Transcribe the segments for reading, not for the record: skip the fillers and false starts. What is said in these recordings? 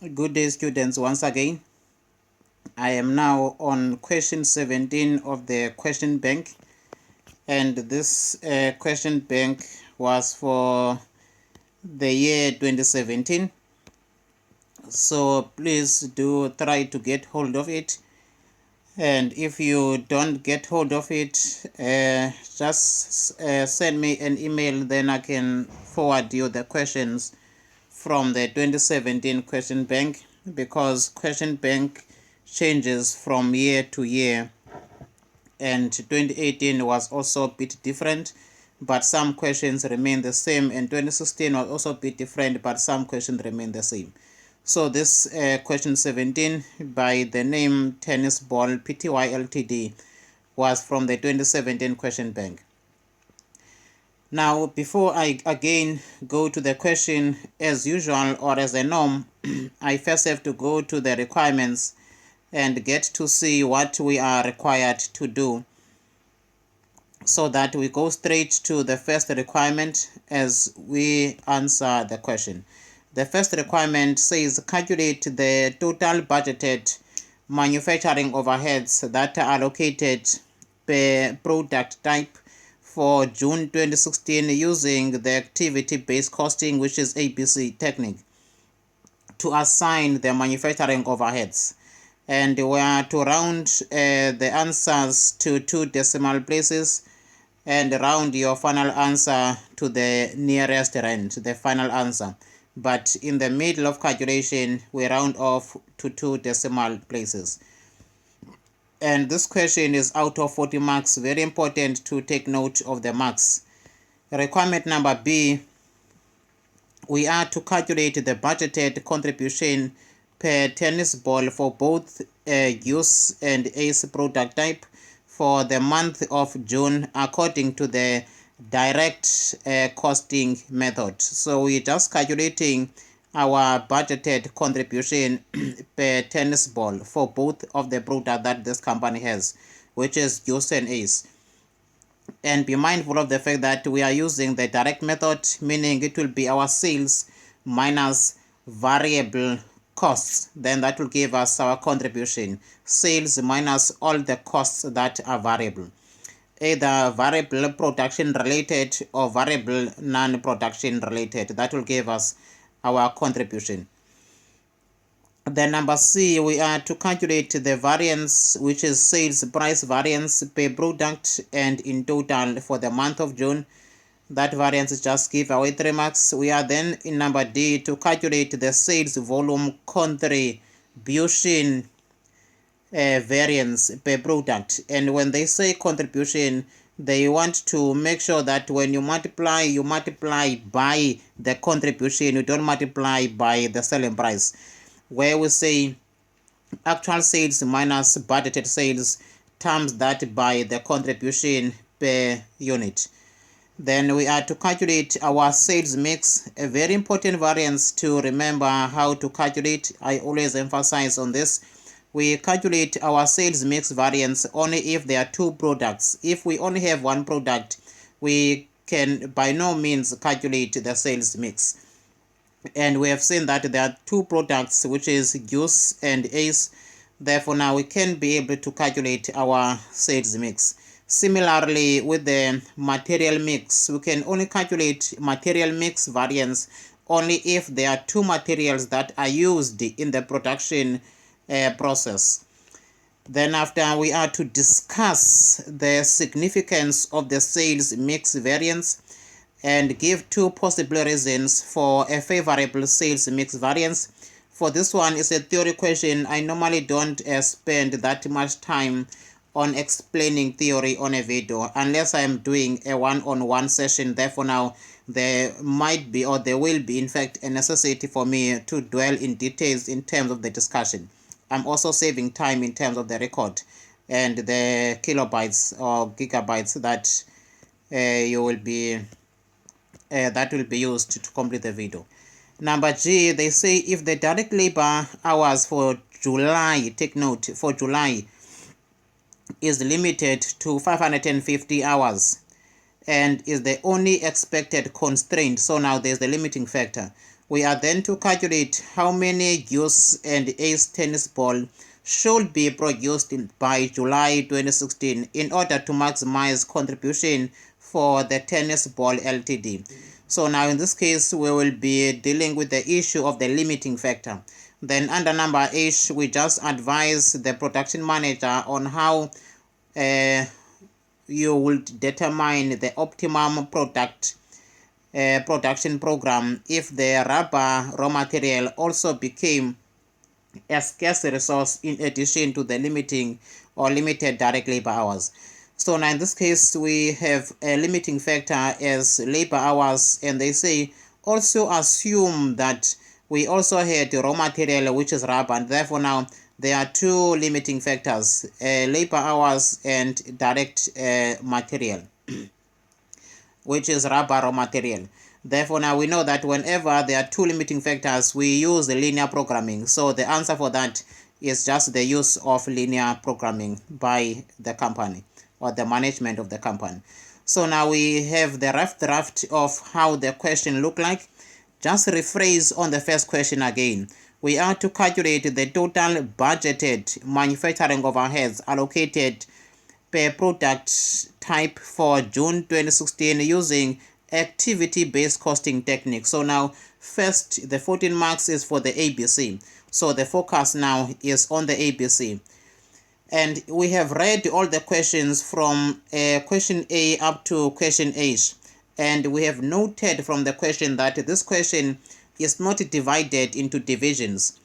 Good day, students. Once again, I am now on question 17 of the question bank, and this question bank was for the year 2017. So please do try to get hold of it, and if you don't get hold of it, just send me an email, then I can forward you the questions from the 2017 question bank, because question bank changes from year to year, and 2018 was also a bit different, but some questions remain the same, and 2016 was also a bit different, but some questions remain the same. So this question 17 by the name Tennis Ball PTY LTD was from the 2017 question bank. Now, before I again go to the question, as usual or as a norm, I first have to go to the requirements and get to see what we are required to do, so that we go straight to the first requirement as we answer the question. The first requirement says calculate the total budgeted manufacturing overheads that are allocated per product type for June 2016 using the activity-based costing, which is ABC technique, to assign the manufacturing overheads. And we are to round the answers to 2 decimal places and round your final answer to the nearest rand, the final answer. But in the middle of calculation, we round off to 2 decimal places. And this question is out of 40 marks. Very important to take note of the marks. Requirement number B, we are to calculate the budgeted contribution per tennis ball for both use and ace product type for the month of June according to the direct costing method. So we're just calculating our budgeted contribution per tennis ball for both of the product that this company has, which is use and ace. And be mindful of the fact that we are using the direct method, meaning it will be our sales minus variable costs. Then that will give us our contribution. Sales minus all the costs that are variable, either variable production related or variable non-production related. That will give us our contribution. Then number C, we are to calculate the variance, which is sales price variance per product and in total for the month of June. That variance is just give away 3 marks. We are then in number D to calculate the sales volume contribution variance per product. And when they say contribution, they want to make sure that when you multiply by the contribution. You don't multiply by the selling price, where we say actual sales minus budgeted sales times that by the contribution per unit. Then we are to calculate our sales mix, a very important variance to remember how to calculate. I always emphasize on this. We calculate our sales mix variance only if there are 2 products. If we only have 1 product, we can by no means calculate the sales mix. And we have seen that there are 2 products, which is use and ace. Therefore, now we can be able to calculate our sales mix. Similarly, with the material mix, we can only calculate material mix variance only if there are 2 materials that are used in the production process. Then after, we are to discuss the significance of the sales mix variance and give 2 possible reasons for a favorable sales mix variance. For this one, it's a theory question. I normally don't spend that much time on explaining theory on a video unless I am doing a one-on-one session. Therefore, now there might be, or there will be, in fact, a necessity for me to dwell in details in terms of the discussion. I'm also saving time in terms of the record and the kilobytes or gigabytes that will be used to complete the video. Number G, they say if the direct labor hours for July, take note, for July is limited to 550 hours, and is the only expected constraint. So now there's the limiting factor. We are then to calculate how many goose and ace tennis ball should be produced by July 2016 in order to maximize contribution for the tennis ball LTD. So now in this case, we will be dealing with the issue of the limiting factor. Then under number H, we just advise the production manager on how you will determine the optimum production program if the rubber raw material also became a scarce resource in addition to the limiting or limited direct labor hours. So now in this case, we have a limiting factor as labor hours, and they say also assume that we also had raw material, which is rubber, and therefore now there are two limiting factors, labor hours and direct material, which is rubber raw material. Therefore, now we know that whenever there are two limiting factors, we use linear programming. So the answer for that is just the use of linear programming by the company or the management of the company. So now we have the rough draft of how the question look like. Just rephrase on the first question again. We are to calculate the total budgeted manufacturing overheads allocated per product type for June 2016 using activity-based costing technique. So now first, the 14 marks is for the ABC. So the focus now is on the ABC. And we have read all the questions from question A up to question H. And we have noted from the question that this question is not divided into divisions.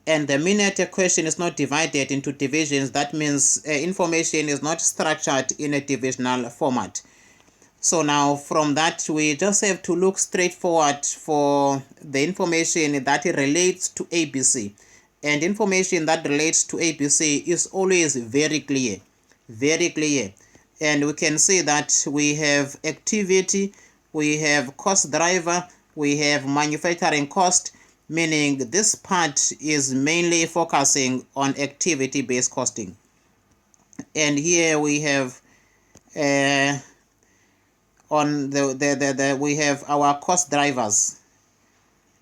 And the minute a question is not divided into divisions, that means information is not structured in a divisional format. So now from that, we just have to look straightforward for the information that relates to ABC. And information that relates to ABC is always very clear, very clear. And we can see that we have activity, we have cost driver, we have manufacturing cost, meaning this part is mainly focusing on activity-based costing. And here we have we have our cost drivers.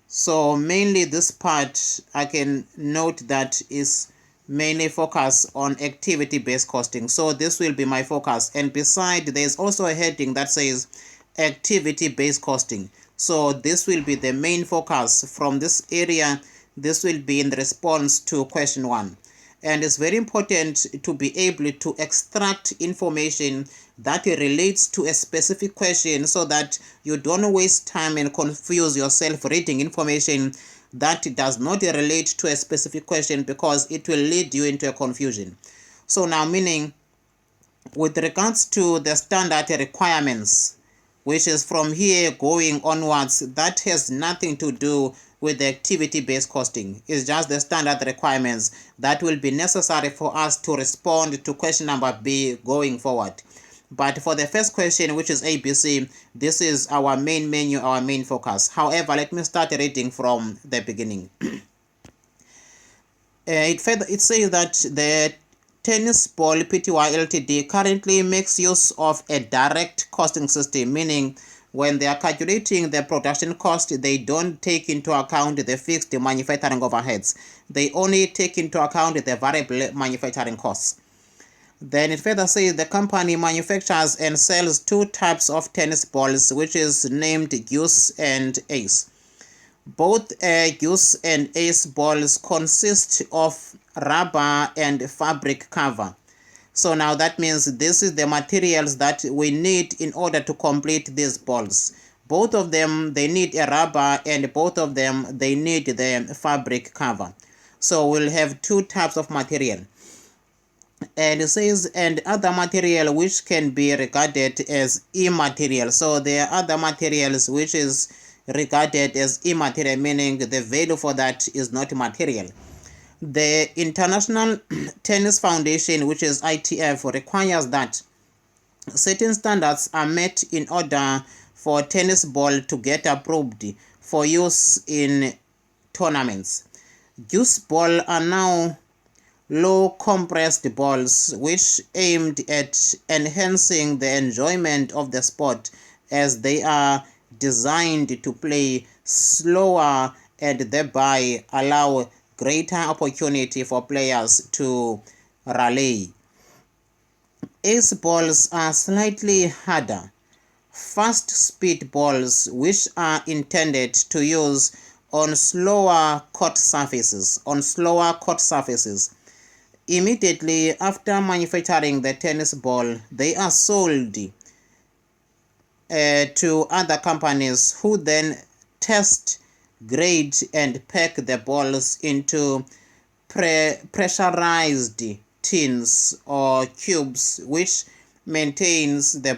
So mainly this part I can note that is mainly focus on activity-based costing. So this will be my focus. And beside, there's also a heading that says activity-based costing. So this will be the main focus from this area. This will be in response to question 1. And it's very important to be able to extract information that relates to a specific question so that you don't waste time and confuse yourself reading information that does not relate to a specific question, because it will lead you into a confusion. So now, meaning with regards to the standard requirements, which is from here going onwards, that has nothing to do with the activity-based costing. It's just the standard requirements that will be necessary for us to respond to question number B going forward. But for the first question, which is ABC, this is our main menu, our main focus. However, let me start reading from the beginning. It says that the tennis ball PTY LTD currently makes use of a direct costing system, meaning when they are calculating the production cost, they don't take into account the fixed manufacturing overheads. They only take into account the variable manufacturing costs. Then it further says the company manufactures and sells two types of tennis balls, which is named goose and ace. Both goose and ace balls consist of rubber and fabric cover. So now that means this is the materials that we need in order to complete these balls. Both of them, they need a rubber, and both of them, they need the fabric cover. So we'll have two types of material. And it says, and other material which can be regarded as immaterial. So there are other materials which is regarded as immaterial, meaning the value for that is not material. The International Tennis Foundation, which is ITF, requires that certain standards are met in order for tennis ball to get approved for use in tournaments. Goose ball are now low compressed balls, which aimed at enhancing the enjoyment of the sport, as they are designed to play slower and thereby allow greater opportunity for players to rally. Ace balls are slightly harder, fast speed balls which are intended to use on slower court surfaces. Immediately after manufacturing the tennis ball, they are sold to other companies who then test, grade, and pack the balls into pressurized tins or cubes, which maintains the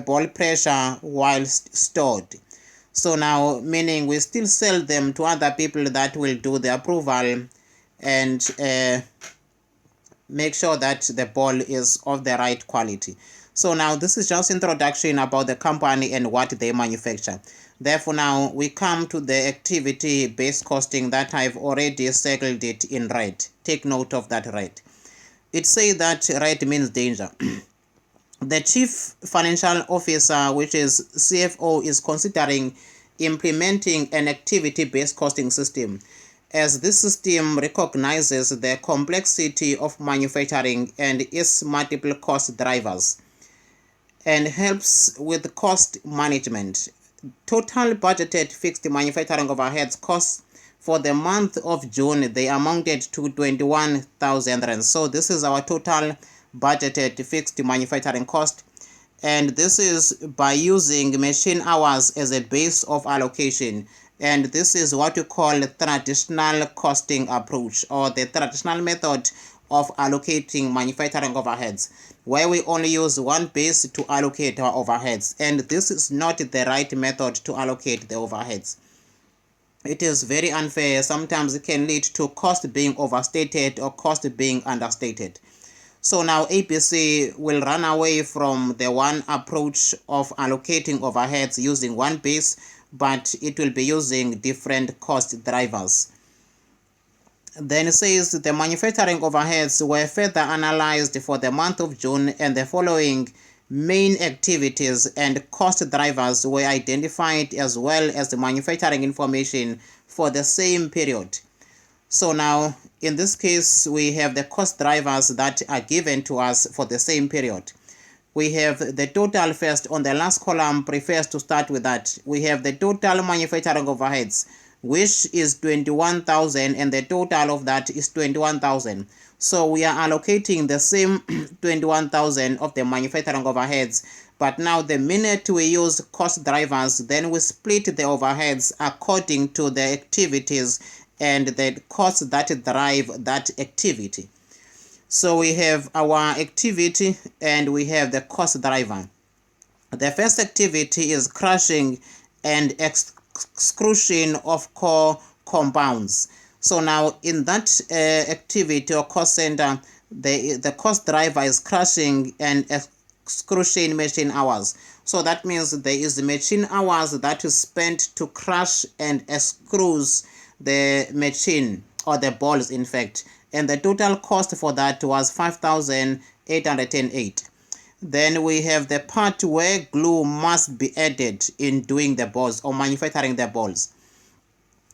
ball pressure whilst stored. So now, meaning we still sell them to other people that will do the approval and make sure that the ball is of the right quality. So now this is just introduction about the company and what they manufacture. Therefore now we come to the activity based costing that I've already circled it in red. Take note of that red. It says that red means danger. The chief financial officer, which is CFO, is considering implementing an activity based costing system, as this system recognizes the complexity of manufacturing and its multiple cost drivers and helps with cost management. Total budgeted fixed manufacturing overheads costs for the month of June, they amounted to 21,000 rands. So this is our total budgeted fixed manufacturing cost, and this is by using machine hours as a base of allocation. And this is what we call traditional costing approach, or the traditional method of allocating manufacturing overheads, where we only use one base to allocate our overheads. And this is not the right method to allocate the overheads. It is very unfair. Sometimes it can lead to cost being overstated or cost being understated. So now ABC will run away from the one approach of allocating overheads using one base, but it will be using different cost drivers. Then it says the manufacturing overheads were further analyzed for the month of June, and the following main activities and cost drivers were identified, as well as the manufacturing information for the same period. So now in this case we have the cost drivers that are given to us for the same period. We have the total first. On the last column prefers to start with that. We have the total manufacturing overheads, which is 21,000, and the total of that is 21,000. So we are allocating the same 21,000 of the manufacturing overheads, but now the minute we use cost drivers, then we split the overheads according to the activities and the costs that drive that activity. So we have our activity and we have the cost driver. The first activity is crushing and extrusion of core compounds. So now in that activity or cost center, the cost driver is crushing and extrusion machine hours. So that means there is machine hours that is spent to crush and extrude the machine, or the balls in fact, and the total cost for that was 5,808. Then we have the part where glue must be added in doing the balls or manufacturing the balls.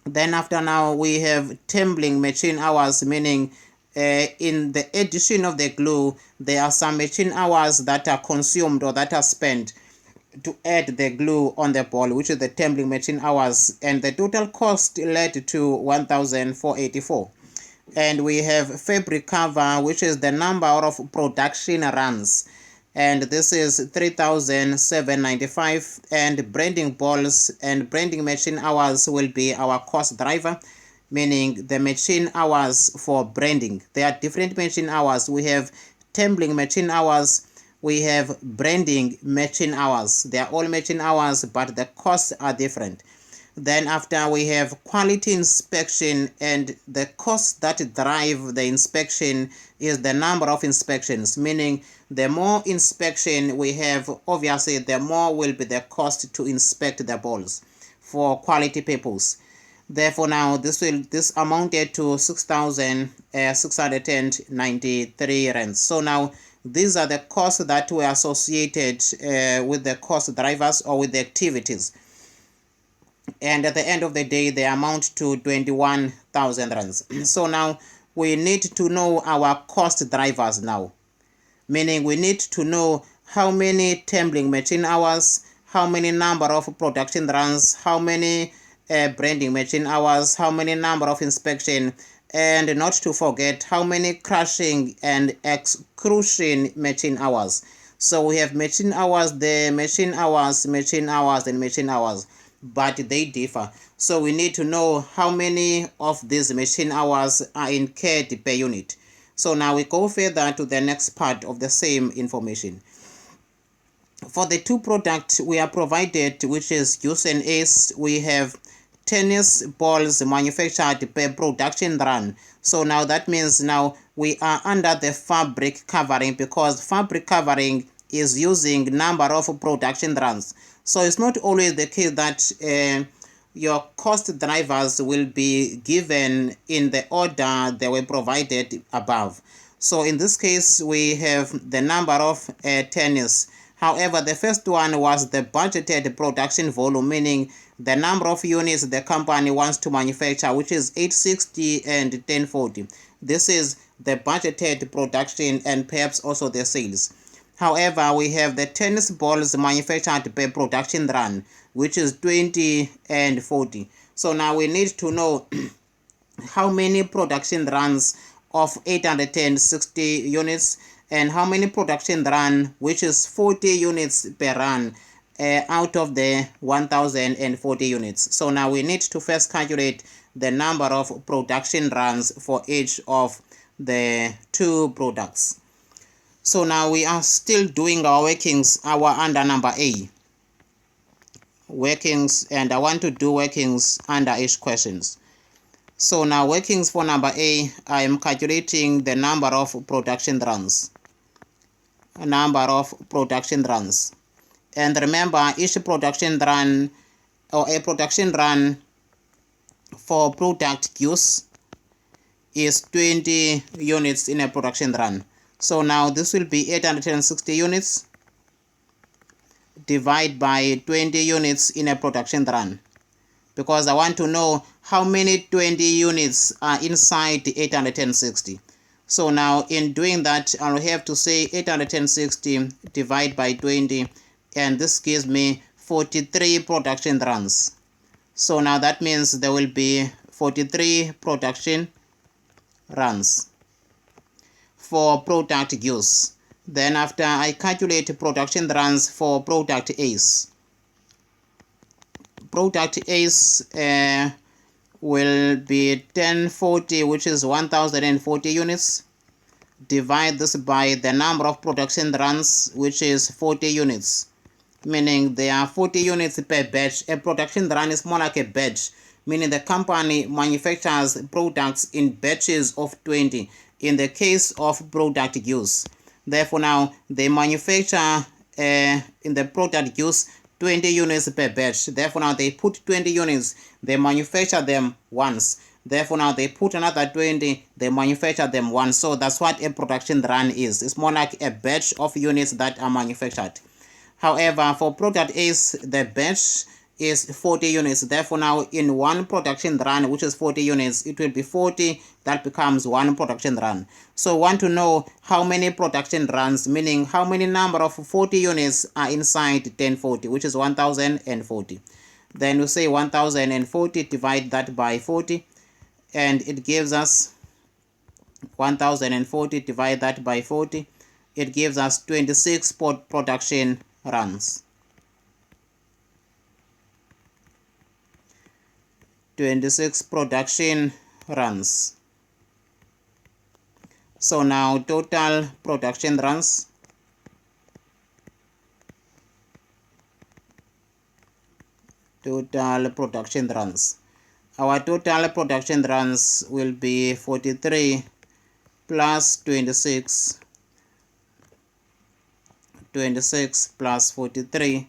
Then after now we have tumbling machine hours, meaning in the addition of the glue there are some machine hours that are consumed or that are spent to add the glue on the ball, which is the tumbling machine hours, and the total cost led to 1,484. And we have fabric cover, which is the number of production runs, and this is 3,795. And branding balls and branding machine hours will be our cost driver, meaning the machine hours for branding. There are different machine hours. We have tumbling machine hours, we have branding machine hours. They are all machine hours, but the costs are different. Then after we have quality inspection, and the cost that drive the inspection is the number of inspections, meaning the more inspection we have, obviously the more will be the cost to inspect the balls for quality purpose. Therefore, now this amounted to 6,693 rands. So now these are the costs that were associated with the cost drivers or with the activities. And at the end of the day, they amount to 21,000 rands. So now we need to know our cost drivers now, meaning we need to know how many tumbling machine hours, how many number of production runs, how many branding machine hours, how many number of inspection, and not to forget how many crushing and extrusion machine hours. So we have machine hours, the machine hours, and machine hours, but they differ. So we need to know how many of these machine hours are incurred per unit. So now we go further to the next part of the same information. For the two products we are provided, which is juice and ace, we have tennis balls manufactured per production run. So now that means now we are under the fabric covering, because fabric covering is using number of production runs. So it's not always the case that your cost drivers will be given in the order they were provided above. So in this case, we have the number of tennis. However, the first one was the budgeted production volume, meaning the number of units the company wants to manufacture, which is 860 and 1040. This is the budgeted production and perhaps also the sales. However, we have the tennis balls manufactured per production run, which is 20 and 40. So now we need to know how many production runs of 860 units and how many production run, which is 40 units per run out of the 1040 units. So now we need to first calculate the number of production runs for each of the two products. So now we are still doing our workings, under number A. Workings, and I want to do workings under each questions. So now workings for number A, I am calculating the number of production runs. And remember, each production run, or a production run for product use, is 20 units in a production run. So now this will be 860 units divided by 20 units in a production run, because I want to know how many 20 units are inside the 860. So now in doing that, I'll have to say 860 divided by 20, and this gives me 43 production runs. So now that means there will be 43 production runs for product use. Then after I calculate production runs for product A's, will be 1040, which is 1040 units. Divide this by the number of production runs, which is 40 units, meaning there are 40 units per batch. A production run is more like a batch, meaning the company manufactures products in batches of 20 in the case of product use. Therefore now they manufacture in the product use 20 units per batch. Therefore now they put 20 units, they manufacture them once. Therefore now they put another 20, they manufacture them once. So that's what a production run is. It's more like a batch of units that are manufactured. However, for product A's, the batch is 40 units. Therefore now in one production run, which is 40 units, it will be 40, that becomes one production run. So we want to know how many production runs, meaning how many number of 40 units are inside 1040, which is 1040. Then we say 1040, divide that by 40, and it gives us 1040, divide that by 40, it gives us 26 production runs. 26 production runs. So now total production runs Our total production runs will be 43 plus 26 plus 43.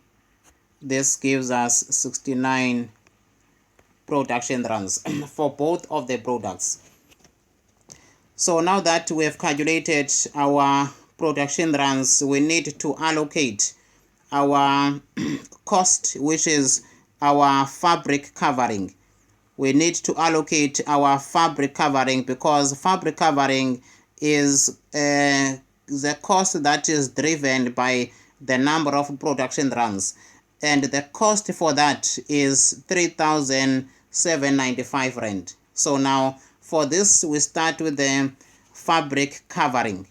This gives us 69 production runs for both of the products. So now that we have calculated our production runs, we need to allocate our cost, which is our fabric covering. We need to allocate our fabric covering because fabric covering is the cost that is driven by the number of production runs, and the cost for that is 3,795 rand. So now for this, we start with the fabric covering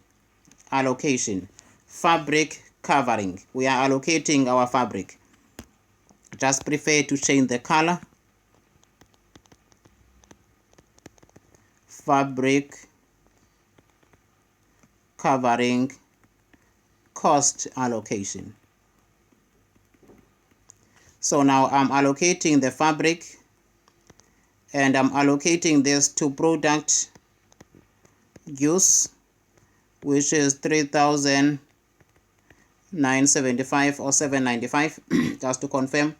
allocation. Fabric covering, we are allocating our fabric. Just prefer to change the color. Fabric covering cost allocation. So now I'm allocating the fabric, and I'm allocating this to product use, which is 3,975 or 795. Just to confirm,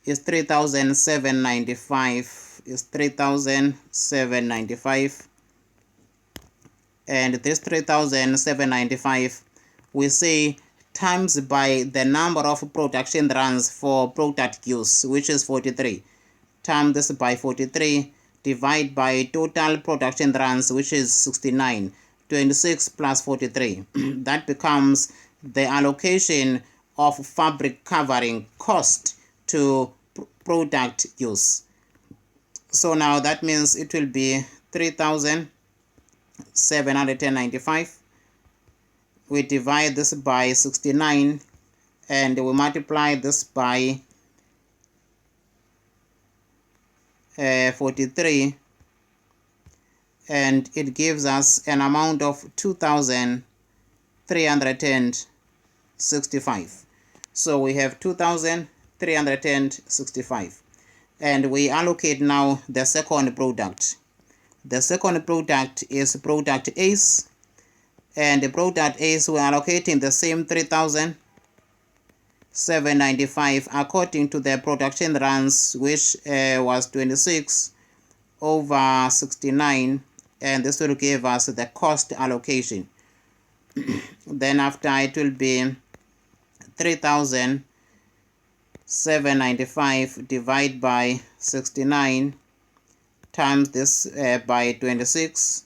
is 3,795. Is 3,795, and this 3,795 we say times by the number of production runs for product use, which is 43. Times this by 43, divide by total production runs, which is 69. 26 plus 43. That becomes the allocation of fabric covering cost to product use. So now that means it will be 3,795. We divide this by 69, and we multiply this by 43, and it gives us an amount of 2,365. So we have 2,365. And we allocate now the second product. The second product is product Ace, and the product Ace we are allocating the same 3,795 according to the production runs, which was 26 over 69, and this will give us the cost allocation. Then after, it will be 3,795 divided by 69 times this by 26,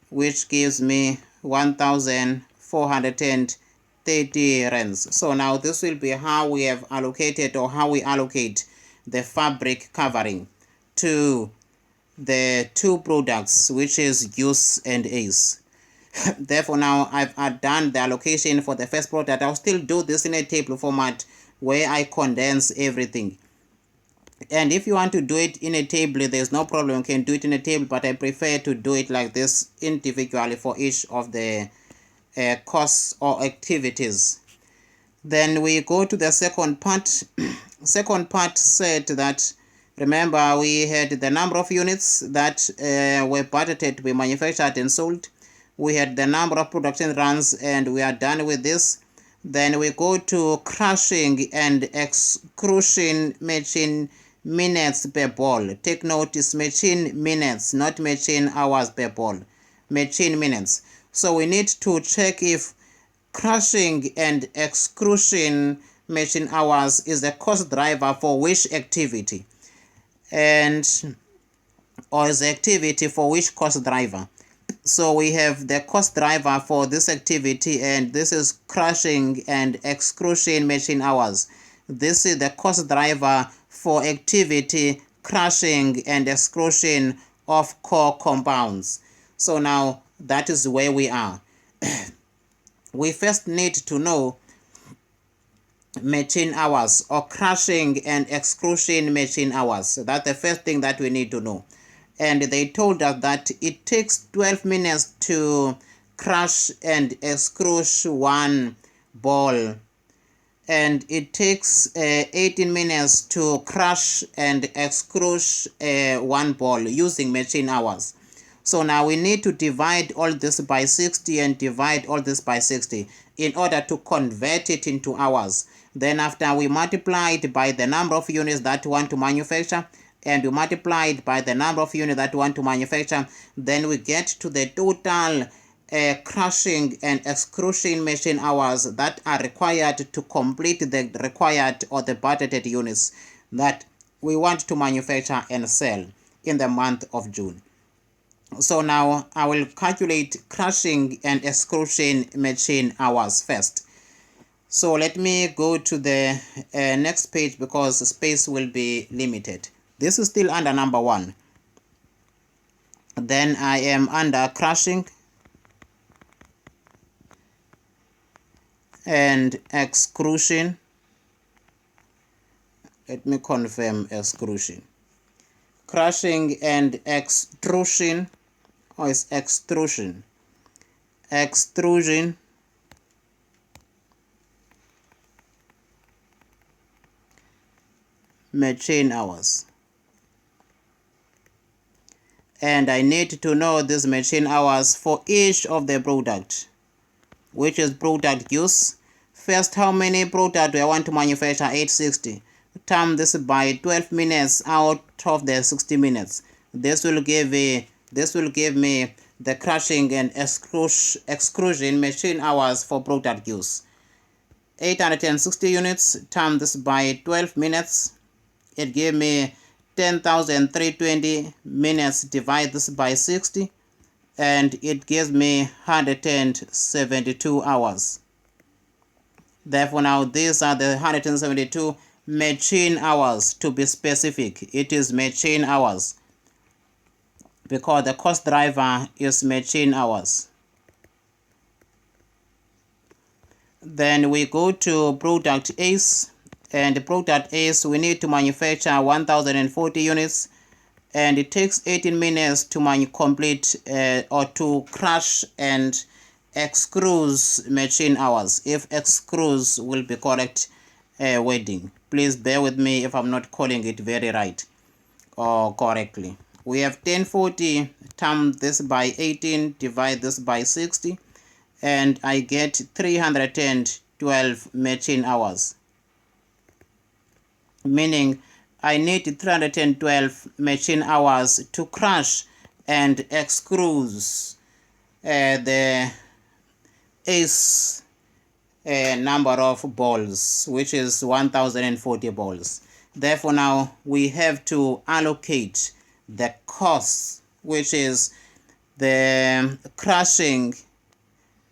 which gives me 1,430 rands. So now this will be how we have allocated, or how we allocate the fabric covering to the two products, which is Use and Ace. Therefore, now I've done the allocation for the first product. I'll still do this in a table format where I condense everything. And if you want to do it in a table, there's no problem, you can do it in a table, but I prefer to do it like this individually for each of the costs or activities. Then we go to the second part. Second part said that, remember, we had the number of units that were budgeted to be manufactured and sold. We had the number of production runs, and we are done with this. Then we go to crushing and extrusion machine minutes per ball. Take notice, machine minutes, not machine hours per ball. Machine minutes. So we need to check if crushing and extrusion machine hours is the cost driver for which activity, and or is the activity for which cost driver. So we have the cost driver for this activity, and this is crushing and extrusion machine hours. This is the cost driver for activity crushing and extrusion of core compounds. So now that is where we are. We first need to know machine hours, or crushing and extrusion machine hours. So that's the first thing that we need to know. And they told us that it takes 12 minutes to crush and extrude one ball, and it takes 18 minutes to crush and extrude one ball using machine hours. So now we need to divide all this by 60 and divide all this by 60 in order to convert it into hours. Then after, we multiply it by the number of units that we want to manufacture, and we multiply it by the number of units that we want to manufacture, then we get to the total crushing and extrusion machine hours that are required to complete the required or the budgeted units that we want to manufacture and sell in the month of June. So now I will calculate crushing and extrusion machine hours first. So let me go to the next page because space will be limited. This is still under number 1. Then I am under crushing and extrusion. Let me confirm extrusion. Crushing and extrusion, or is extrusion? Extrusion machine hours. And I need to know this machine hours for each of the product, which is product use. First, how many product do I want to manufacture? 860. Times this by 12 minutes out of the 60 minutes. This will give me the crushing and extrusion machine hours for product use. 860 units times this by 12 minutes. It gave me 10,320 minutes. Divide this by 60 and it gives me 172 hours. Therefore, now these are the 172 machine hours. To be specific, it is machine hours because the cost driver is machine hours. Then we go to product A's, and product A's we need to manufacture 1040 units, and it takes 18 minutes to complete or to crush and extrude machine hours. If extrude will be correct wording, please bear with me if I'm not calling it very right or correctly. We have 1040 times this by 18, divide this by 60, and I get 312 machine hours, meaning I need 312 machine hours to crush and extrude the A's number of balls, which is 1040 balls. Therefore, now we have to allocate the cost, which is the crushing.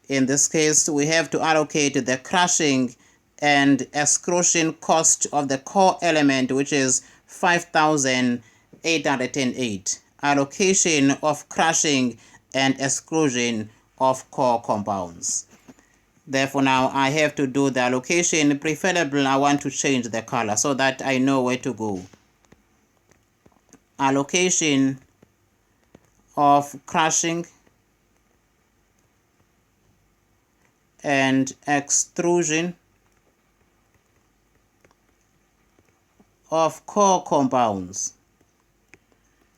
In this case, we have to allocate the crushing and extrusion cost of the core element, which is 5,808. Allocation of crushing and extrusion of core compounds. Therefore, now I have to do the allocation. Preferably, I want to change the color so that I know where to go. Allocation of crushing and extrusion of core compounds.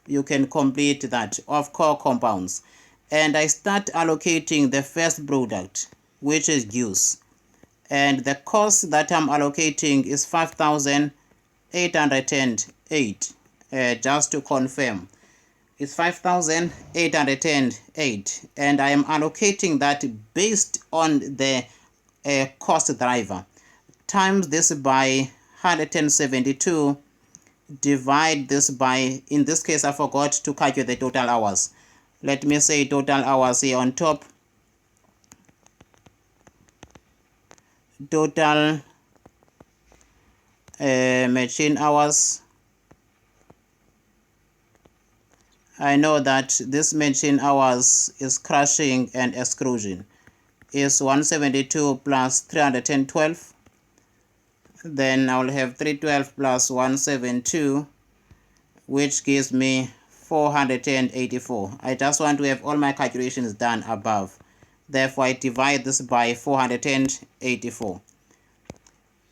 You can complete that, of core compounds. And I start allocating the first product, which is juice. And the cost that I'm allocating is 5,808. Just to confirm, it's 5,808. And I am allocating that based on the cost driver. Times this by 172, divide this by, in this case I forgot to calculate the total hours. Let me say total hours here on top. Total machine hours. I know that this machine hours is crushing and extrusion is 172 plus 312. Then I will have 312 plus 172, which gives me 484. I just want to have all my calculations done above. Therefore, I divide this by 484.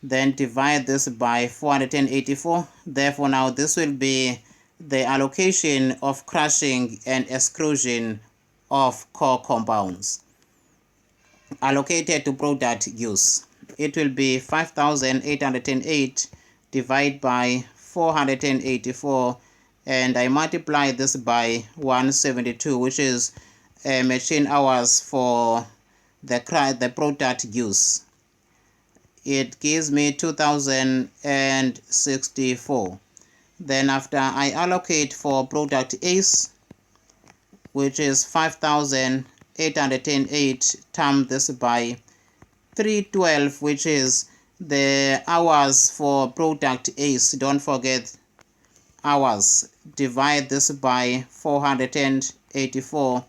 Then divide this by 484. Therefore, now this will be the allocation of crushing and extrusion of core compounds allocated to product use. It will be 5,808 divided by 484, and I multiply this by 172, which is machine hours for the product use. It gives me 2064. Then after I allocate for product A's, which is 5808, times this by 312, which is the hours for product A's. Don't forget hours. Divide this by 484,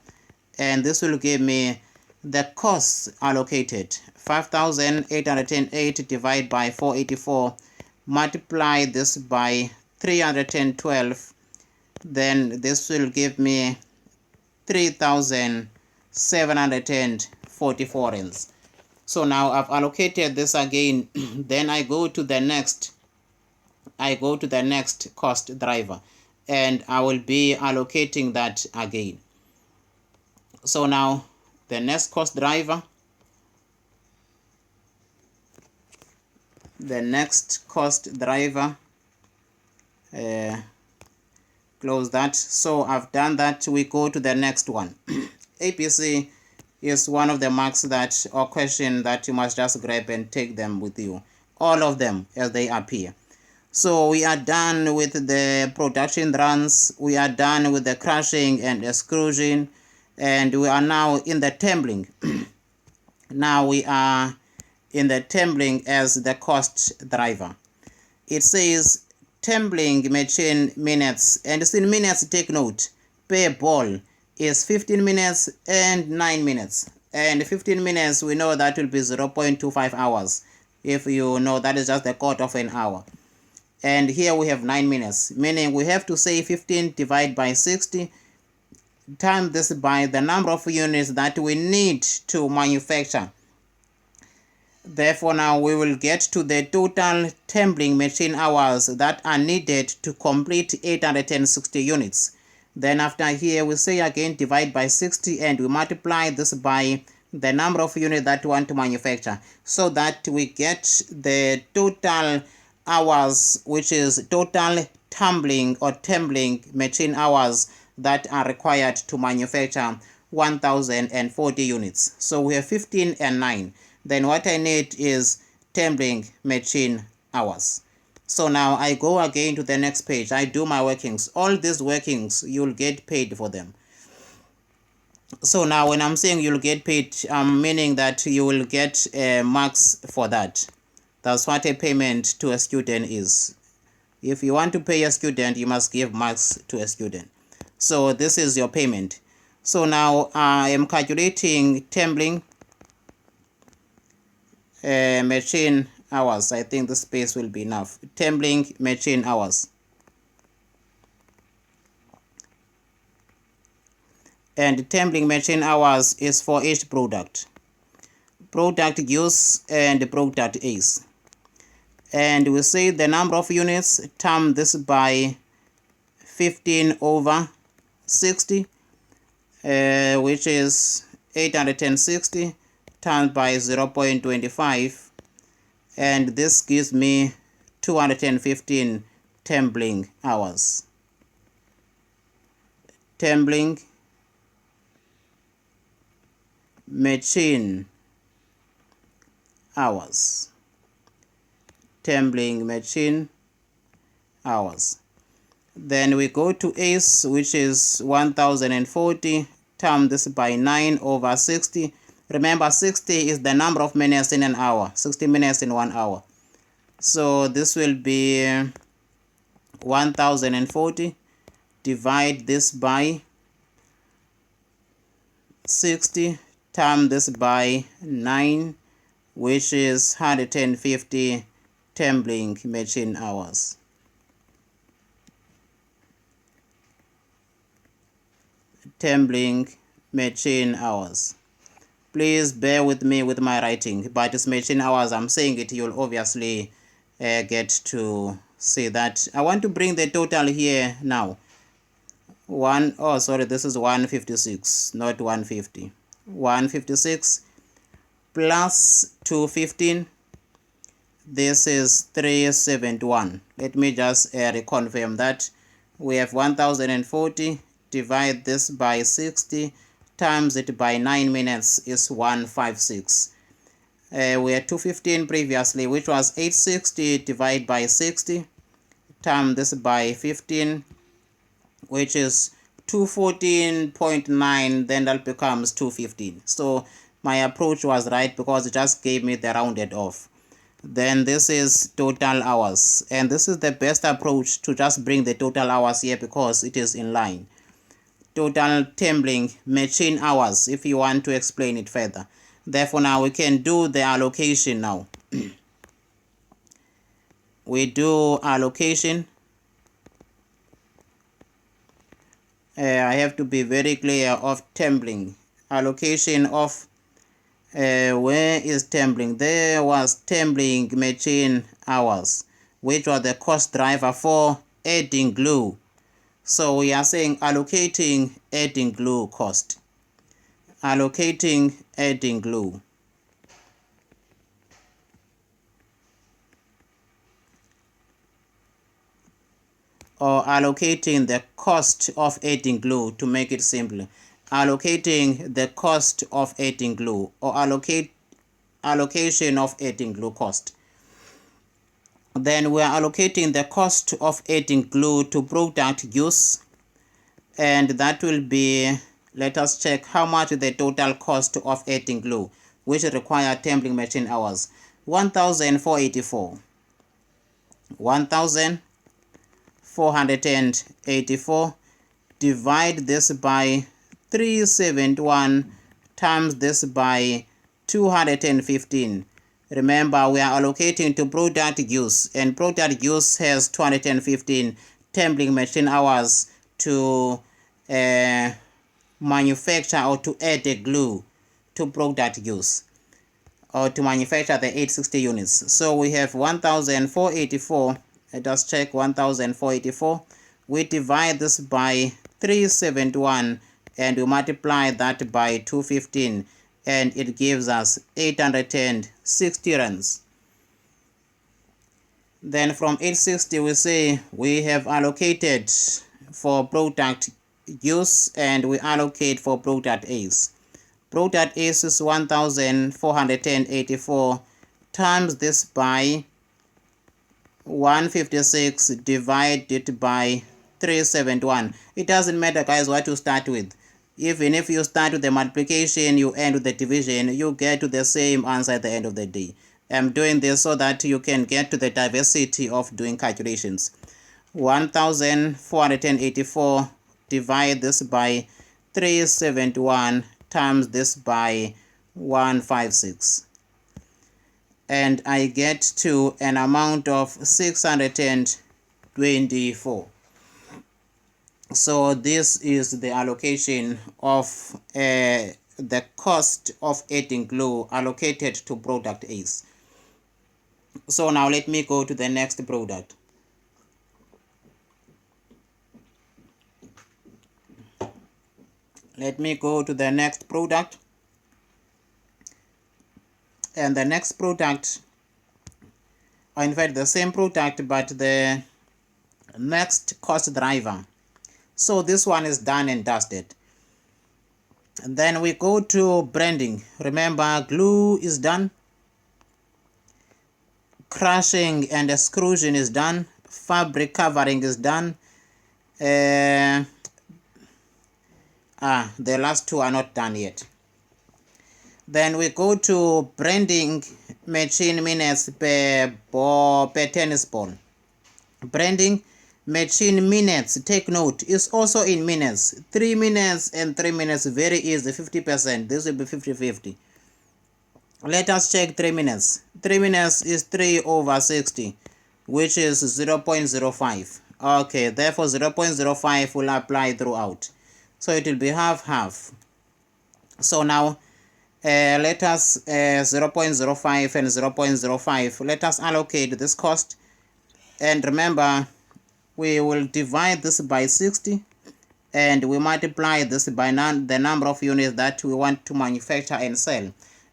and this will give me the costs allocated. 5808 divided by 484, multiply this by 312, then this will give me 3744 rands. So now I've allocated this again. Then I go to the next cost driver, and I will be allocating that again. So now the next cost driver, close that. So I've done that. We go to the next one. APC is one of the marks that, or question that you must just grab and take them with you, all of them as they appear. So we are done with the production runs, we are done with the crushing and extrusion, and we are now in the tumbling. Now we are in the tumbling as the cost driver. It says tumbling machine minutes, and in minutes, take note, per ball is 15 minutes and 9 minutes. And 15 minutes, we know that will be 0.25 hours. If you know, that is just a quarter of an hour. And here we have 9 minutes, meaning we have to say 15 divided by 60, times this by the number of units that we need to manufacture. Therefore, now we will get to the total tumbling machine hours that are needed to complete 860 units. Then after here, we say again divide by 60, and we multiply this by the number of units that we want to manufacture, so that we get the total hours, which is total tumbling machine hours that are required to manufacture 1040 units. So we have 15 and 9. Then what I need is tumbling machine hours. So now I go again to the next page. I do my workings. All these workings, you'll get paid for them. So now when I'm saying you'll get paid, I'm meaning that you will get marks for that. That's what a payment to a student is. If you want to pay a student, you must give marks to a student. So this is your payment. So now I am calculating tumbling machine hours. I think the space will be enough. Tumbling machine hours. And tumbling machine hours is for each product. Product use and product A's. And we say the number of units, times this by 15 over 60, which is 860, times by 0.25, and this gives me 215 tumbling hours. Tumbling machine hours. Tumbling machine hours. Then we go to A's, which is 1040, times this by 9 over 60. Remember, 60 is the number of minutes in an hour, 60 minutes in 1 hour. So this will be 1040, divide this by 60, times this by 9, which is 150 tumbling machine hours. Tumbling machine hours. Please bear with me with my writing, but it's machine hours. I'm saying it, you'll obviously get to see that. I want to bring the total here now. This is 156, not 150. 156 plus 215. This is 371. Let me just reconfirm that. We have 1040, divide this by 60, times it by 9 minutes is 156. We had 215 previously, which was 860 divided by 60, times this by 15, which is 214.9, then that becomes 215. So my approach was right because it just gave me the rounded off. Then this is total hours, and this is the best approach to just bring the total hours here because it is in line. Total tumbling machine hours, if you want to explain it further. Therefore now we can do the allocation now. We do allocation. I have to be very clear of tumbling. Allocation of where is tumbling? There was tumbling machine hours, which was the cost driver for adding glue. So we are saying allocating adding glue cost. Allocating adding glue. Or allocating the cost of adding glue, to make it simple. Allocating the cost of adding glue, or allocation of adding glue cost. Then we are allocating the cost of adding glue to product use, and that will be, let us check how much the total cost of adding glue, which require tumbling machine hours. 1484. 1484, divide this by 371, times this by 215. Remember, we are allocating to product use, and product use has 215 tumbling machine hours to manufacture or to add a glue to product use, or to manufacture the 860 units. So we have 1484. Let us check 1484. We divide this by 371 and we multiply that by 215, and it gives us 860 rands. Then from 860 we say we have allocated for product use, and we allocate for product A's. Product A's is 1484, times this by 156 divided by 371. It doesn't matter, guys, what you start with. Even if you start with the multiplication, you end with the division, you get to the same answer at the end of the day. I'm doing this so that you can get to the diversity of doing calculations. 1484, divide this by 371, times this by 156. And I get to an amount of 624. So this is the allocation of the cost of adding glue allocated to product A's. So now let me go to the next product. Let me go to the next product. And the next product, or in fact the same product, but the next cost driver. So this one is done and dusted. And then we go to branding. Remember, glue is done, crushing and extrusion is done, fabric covering is done. The last two are not done yet. Then we go to branding machine minutes per tennis ball. Branding machine minutes, take note, is also in minutes. 3 minutes and 3 minutes, very easy, 50%. This will be 50-50. Let us check 3 minutes. 3 minutes is 3 over 60, which is 0.05. Okay, therefore 0.05 will apply throughout. So it will be half-half. So now let us 0.05 and 0.05. Let us allocate this cost. And remember, we will divide this by 60 and we multiply this by the number of units that we want to manufacture and sell,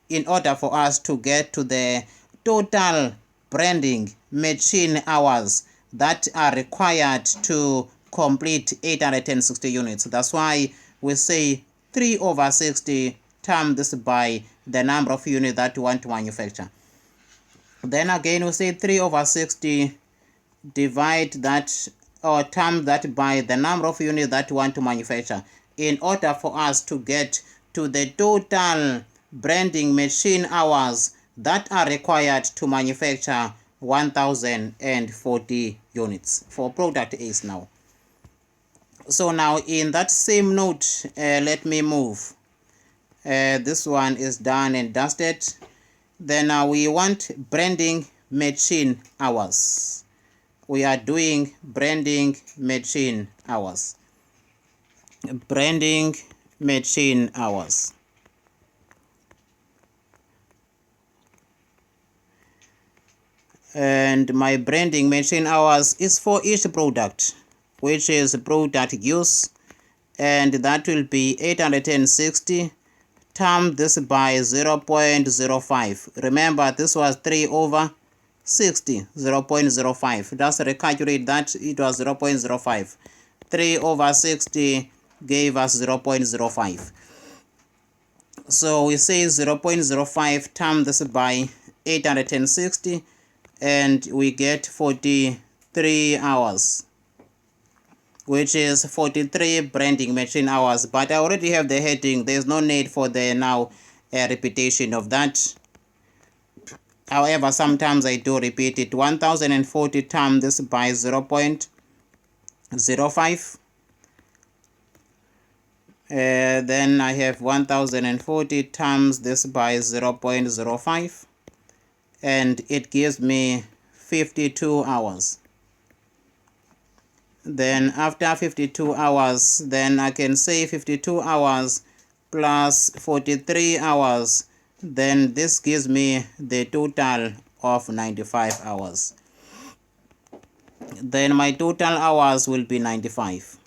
in order for us to get to the total branding machine hours that are required to complete 860 units. That's why we say 3 over 60 times this by the number of units that you want to manufacture. Then again we say 3 over 60 divide that or times that by the number of units that you want to manufacture in order for us to get to the total branding machine hours that are required to manufacture 1040 units for product A's now. So now in that same note, let me move. This one is done and dusted. Then we want branding machine hours. We are doing branding machine hours. Branding machine hours. And my branding machine hours is for each product, which is product use, and that will be 860 times this by 0.05. Remember, this was 3 over 60, 0.05. Just recalculate that it was 0.05. 3 over 60 gave us 0.05. So we say 0.05 times this by 860, and we get 43 hours, which is 43 branding machine hours. But I already have the heading. There's no need for the now repetition of that. However, sometimes I do repeat it. 1040 times this by 0.05. Then I have 1040 times this by 0.05. And it gives me 52 hours. Then after 52 hours, then I can say 52 hours plus 43 hours. Then this gives me the total of 95 hours. Then my total hours will be 95.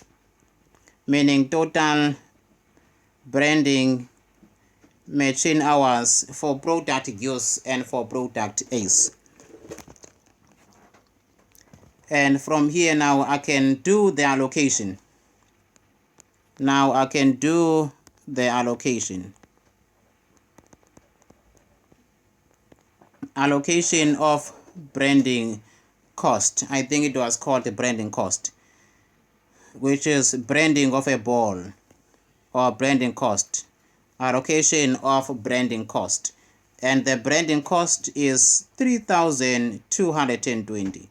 Meaning total branding machine hours for product use and for product A's. And from here now I can do the allocation. Now I can do the allocation. Allocation of branding cost. I think it was called the branding cost, which is branding of a ball or branding cost. Allocation of branding cost, and the branding cost is 3,220.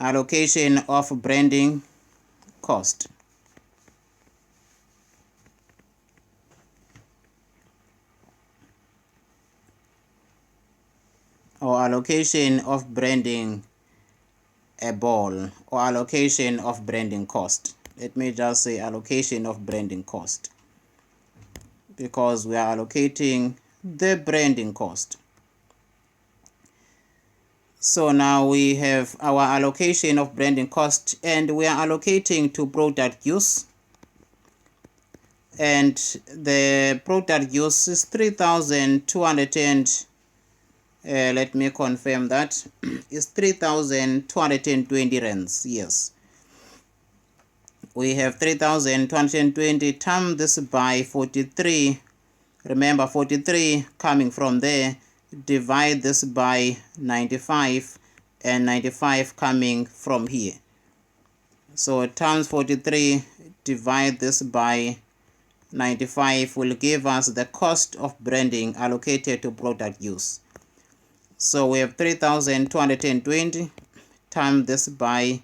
Allocation of branding cost. Or allocation of branding a ball, or allocation of branding cost. Let me just say allocation of branding cost, because we are allocating the branding cost. So now we have our allocation of branding cost, and we are allocating to product use. And the product use is 3,200. Let me confirm that. It's 3,220 rands. Yes. We have 3,220 times this by 43. Remember, 43 coming from there. Divide this by 95, and 95 coming from here. So times 43 divide this by 95 will give us the cost of branding allocated to product use. So we have 3,220 times this by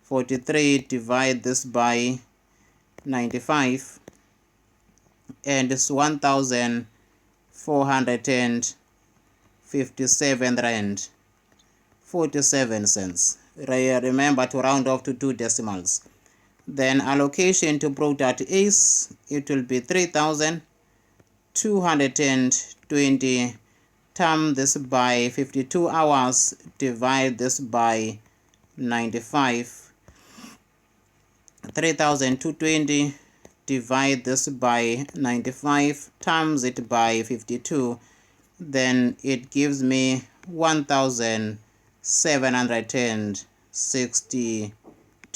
43, divide this by 95, and it's 1,457 rand 47 cents. Remember to round off to 2 decimals. Then allocation to product is, it will be 3,220 times this by 52 hours, divide this by 95. 3,220 divide this by 95 times it by 52, then it gives me 1,762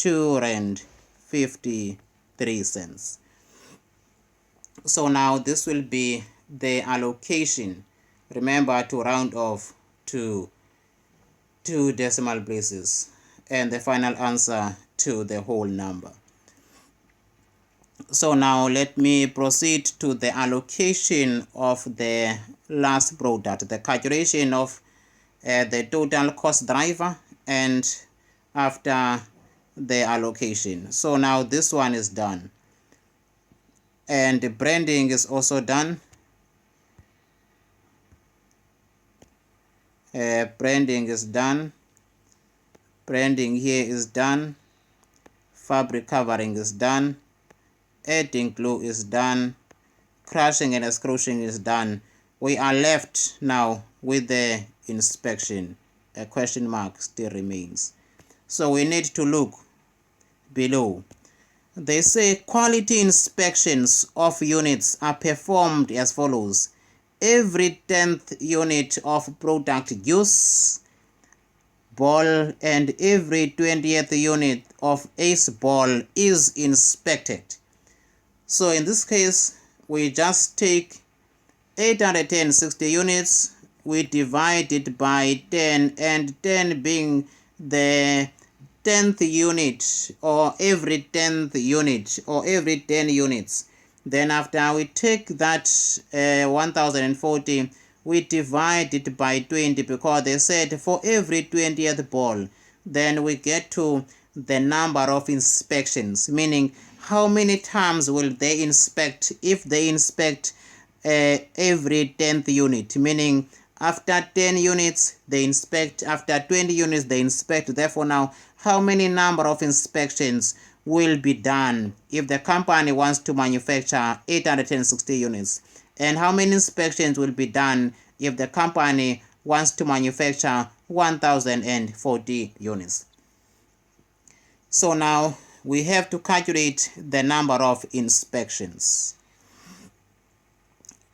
2.53. So now this will be the allocation. Remember to round off to 2 decimal places and the final answer to the whole number. So now let me proceed to the allocation of the last product, the calculation of the total cost driver and after the allocation. So now this one is done. And the branding is also done. Branding is done. Branding here is done. Fabric covering is done. Adding glue is done. Crushing and screwing is done. We are left now with the inspection. A question mark still remains. So we need to look below. They say quality inspections of units are performed as follows. Every 10th unit of product use ball and every 20th unit of ace ball is inspected. So in this case, we just take 860 units, we divide it by 10, and 10 being the 10th unit, or every 10th unit, or every 10 units. Then after we take that 1040, we divide it by 20, because they said for every 20th ball, then we get to the number of inspections, meaning how many times will they inspect. If they inspect every 10th unit, meaning after 10 units they inspect, after 20 units they inspect. Therefore now, how many number of inspections will be done if the company wants to manufacture 860 units, and how many inspections will be done if the company wants to manufacture 1040 units. So now we have to calculate the number of inspections.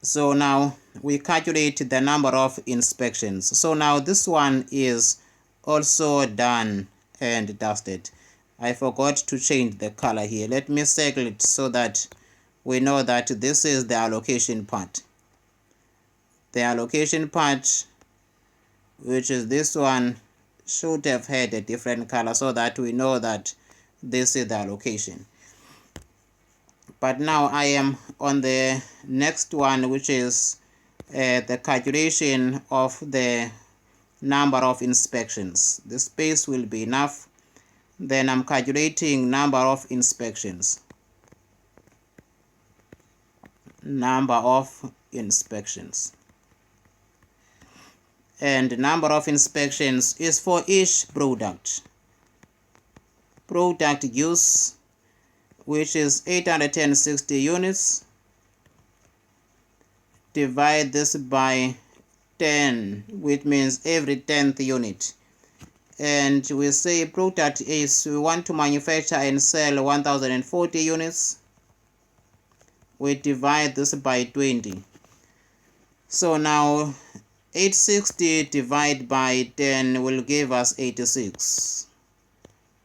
So now we calculate the number of inspections. So now this one is also done and dusted. I forgot to change the color here. Let me circle it so that we know that this is the allocation part. The allocation part, which is this one, should have had a different color so that we know that this is the allocation. But now I am on the next one, which is the calculation of the number of inspections. The space will be enough. Then I'm calculating number of inspections. Number of inspections. And number of inspections is for each product. Product use, which is 860 units. Divide this by 10, which means every 10th unit. And we say product is, we want to manufacture and sell 1040 units. We divide this by 20. So now 860 divided by 10 will give us 86.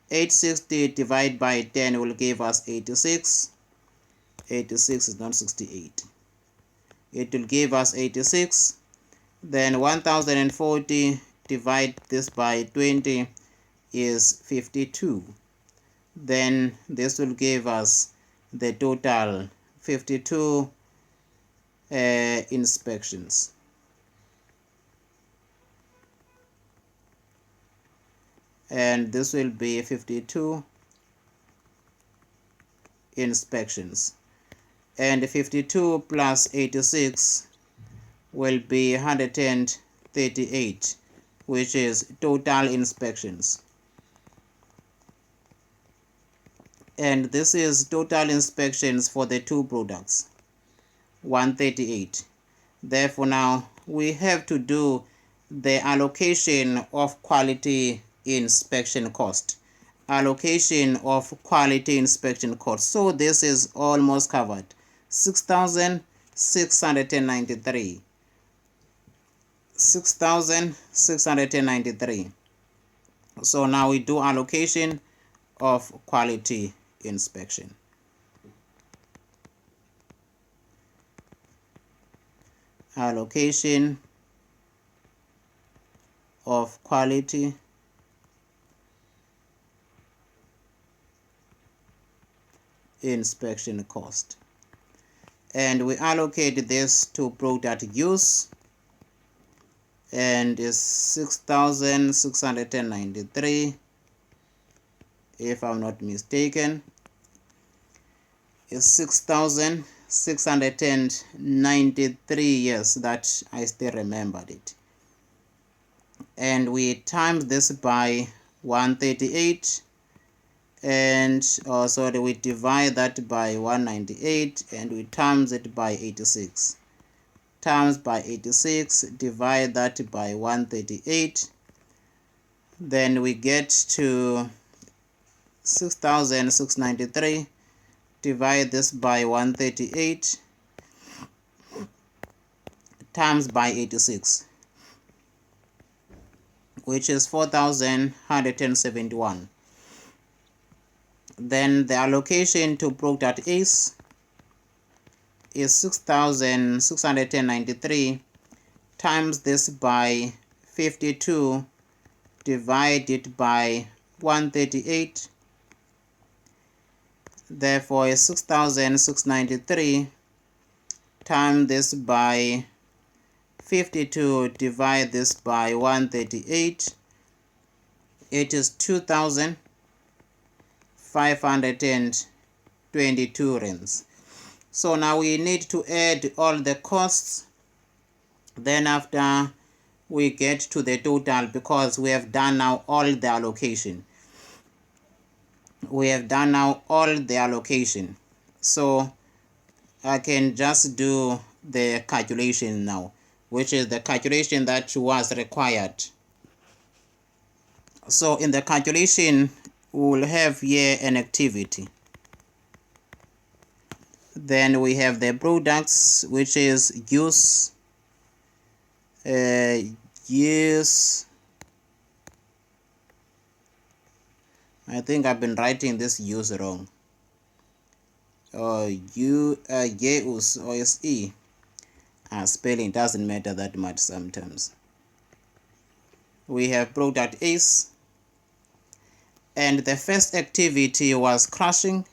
860 divided by 10 will give us 86. 86 is not 68. It will give us 86. Then 1040 divide this by 20 is 52. Then this will give us the total 52 inspections. And this will be 52 inspections. And 52 plus 86 will be 138, which is total inspections. And this is total inspections for the two products, 138. Therefore now we have to do the allocation of quality inspection cost. Allocation of quality inspection cost. So this is almost covered. 6,693. 6,693. So now we do allocation of quality inspection. Allocation of quality inspection cost. And we allocate this to product use, and is 6,693, if I'm not mistaken. Is 6,693, yes, that I still remembered it. And we times this by 138, and sorry, we divide that by 198, and we times it by 86. Times by 86, divide that by 138, then we get to 6,693. Divide this by 138 times by 86, which is 4,171. Then the allocation to product is 6,693 times this by 52 divided by 138. Therefore, 6,693 times this by 52 divide this by 138. It is 2,522 rands. So now we need to add all the costs. Then after we get to the total, because we have done now all the allocation. We have done now all the allocation. So I can just do the calculation now, which is the calculation that was required. So in the calculation, we will have here an activity. Then we have the products, which is use, I think I've been writing this use wrong. Use or SE. Spelling doesn't matter that much sometimes. We have product is, and the first activity was crushing.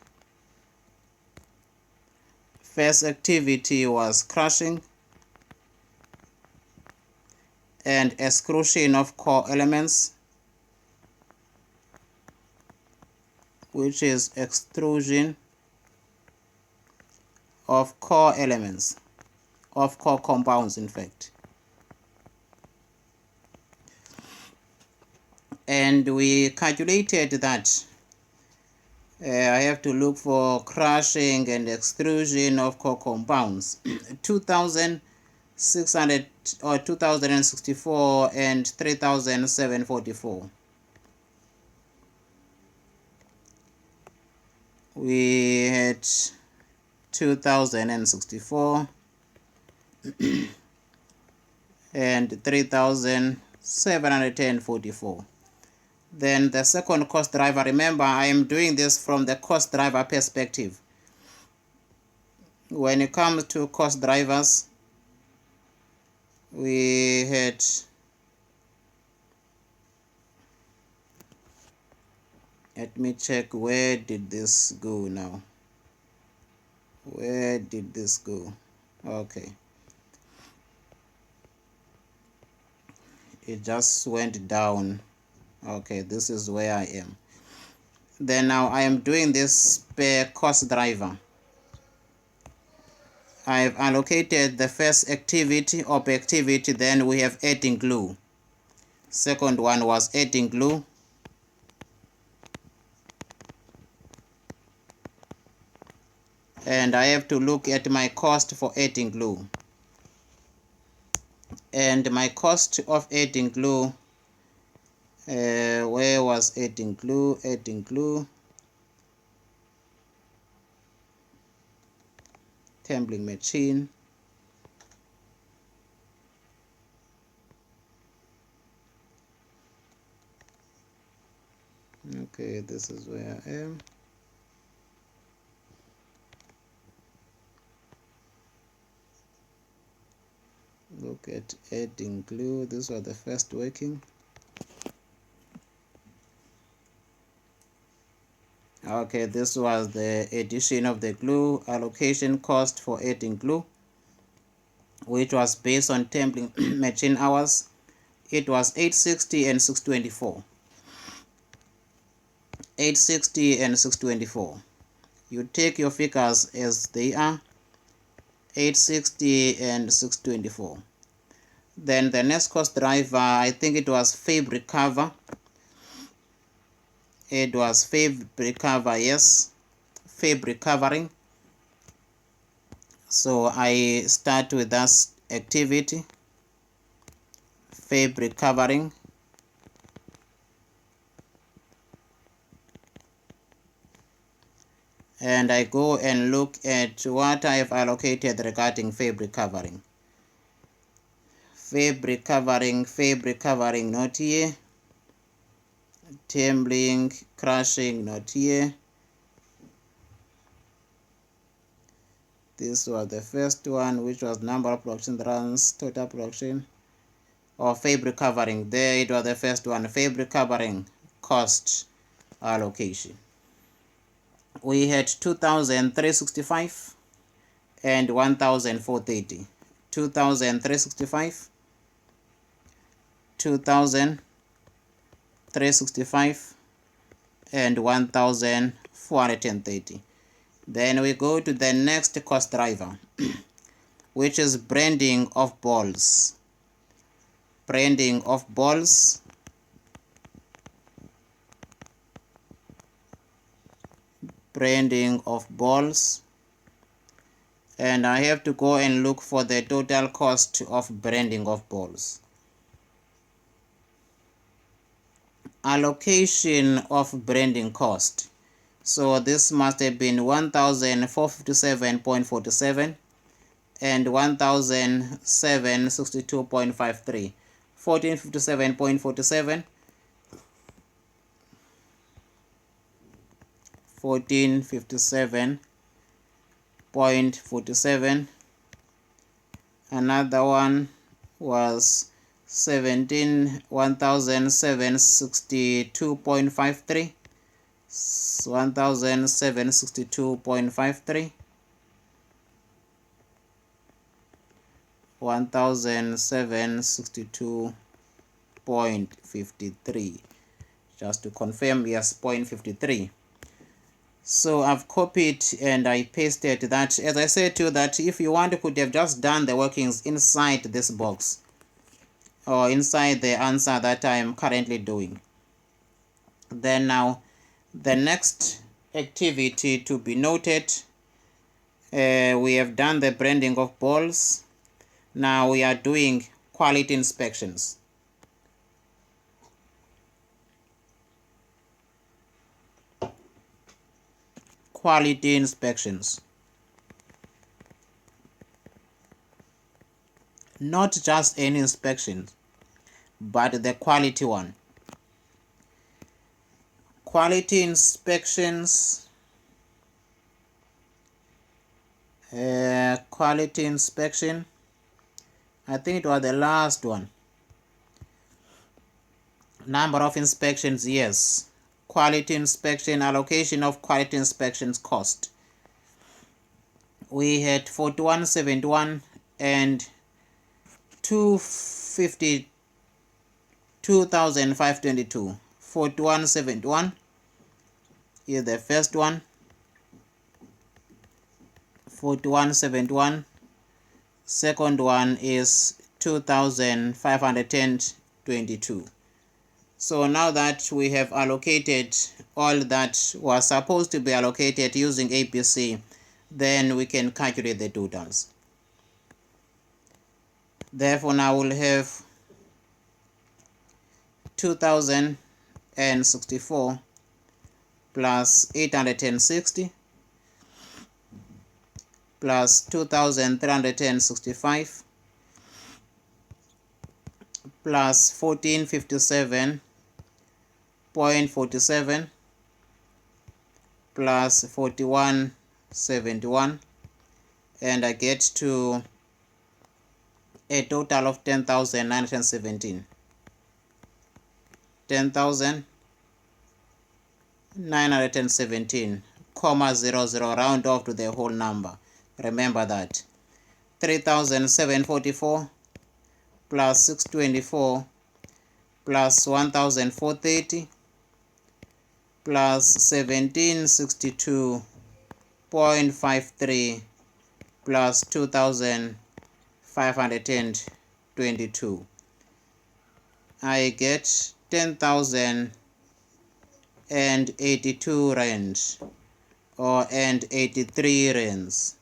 First activity was crushing and exclusion of core elements, which is extrusion of core elements, of core compounds in fact. And we calculated that I have to look for crushing and extrusion of core compounds. 2,600 or 2,064 and 3,744. We had 2,064 and 3,744. Then the second cost driver, remember I am doing this from the cost driver perspective. When it comes to cost drivers, we had let me check, where did this go now? Where did this go? Okay. It just went down. Okay, this is where I am. Then now I am doing this per cost driver. I have allocated the first activity or per activity, then we have adding glue. Second one was adding glue. And I have to look at my cost for adding glue. And my cost of adding glue, where was adding glue? Adding glue. Assembling machine. Okay, this this is where I am. Look at adding glue. This was the first working. Okay, this was the addition of the glue. Allocation cost for adding glue, which was based on templing machine hours. It was 860 and 624. 860 and 624. You take your figures as they are, 860 and 624. Then the next cost driver, I think it was fabric cover. It was fabric cover, yes, fabric covering. So I start with that activity, fabric covering. And I go and look at what I have allocated regarding fabric covering. Fabric covering, not here. Tumbling, crushing, not here. This was the first one, which was number of production runs, total production, or fabric covering. There it was the first one, fabric covering cost allocation. We had 2,365 and 1,430. 2,365, 2,365 and 1,430. Then we go to the next cost driver, which is branding of balls. Branding of balls. Branding of balls. And I have to go and look for the total cost of branding of balls. Allocation of branding cost. So this must have been 1,457.47 and 1,762.53. 1,457.47, 1,457.47. Another one was 1,762.53. 1,762.53. 1,762.53. Just to confirm, yes, 0.53. So I've copied and I pasted that. As I said to you, that if you want, you could have just done the workings inside this box or inside the answer that I am currently doing. Then now the next activity to be noted, we have done the branding of balls. Now we are doing quality inspections. Quality inspections. Not just any inspection, but the quality one. Quality inspections. Quality inspection. I think it was the last one. Number of inspections, yes. Quality inspection, allocation of quality inspections cost. We had 4171 and 2,522. 4171 is the first one. 4171. Second one is 2,522. So now that we have allocated all that was supposed to be allocated using APC, then we can calculate the totals. Therefore, now we'll have 2,064 plus 860 plus 2,365 plus 1457.47 plus 4171, and I get to a total of 10,917. 10,917, comma 00, round off to the whole number. Remember that. 3,744 plus 624 plus 1,430 plus 1762.53 plus 2,522. I get 10,082 rands or and 83 rands,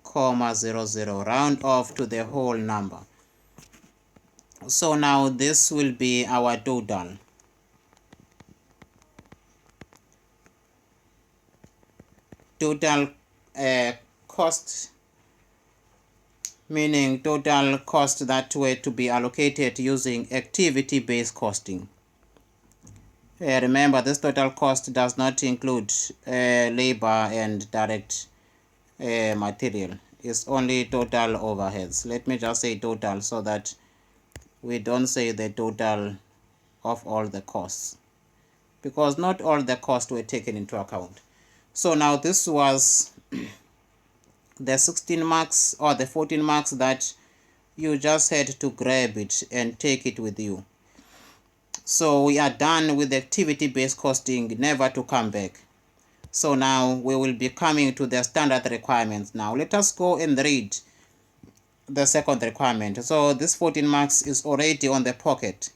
comma 00, round off to the whole number. So now this will be our total. Total cost, meaning total cost that were to be allocated using activity-based costing. Remember, this total cost does not include labor and direct material. It's only total overheads. Let me just say total so that we don't say the total of all the costs, because not all the costs were taken into account. So now this was the 16 marks or the 14 marks that you just had to grab it and take it with you. So we are done with the activity-based costing, never to come back. So now we will be coming to the standard requirements. Now let us go and read the second requirement. So this 14 marks is already on the pocket.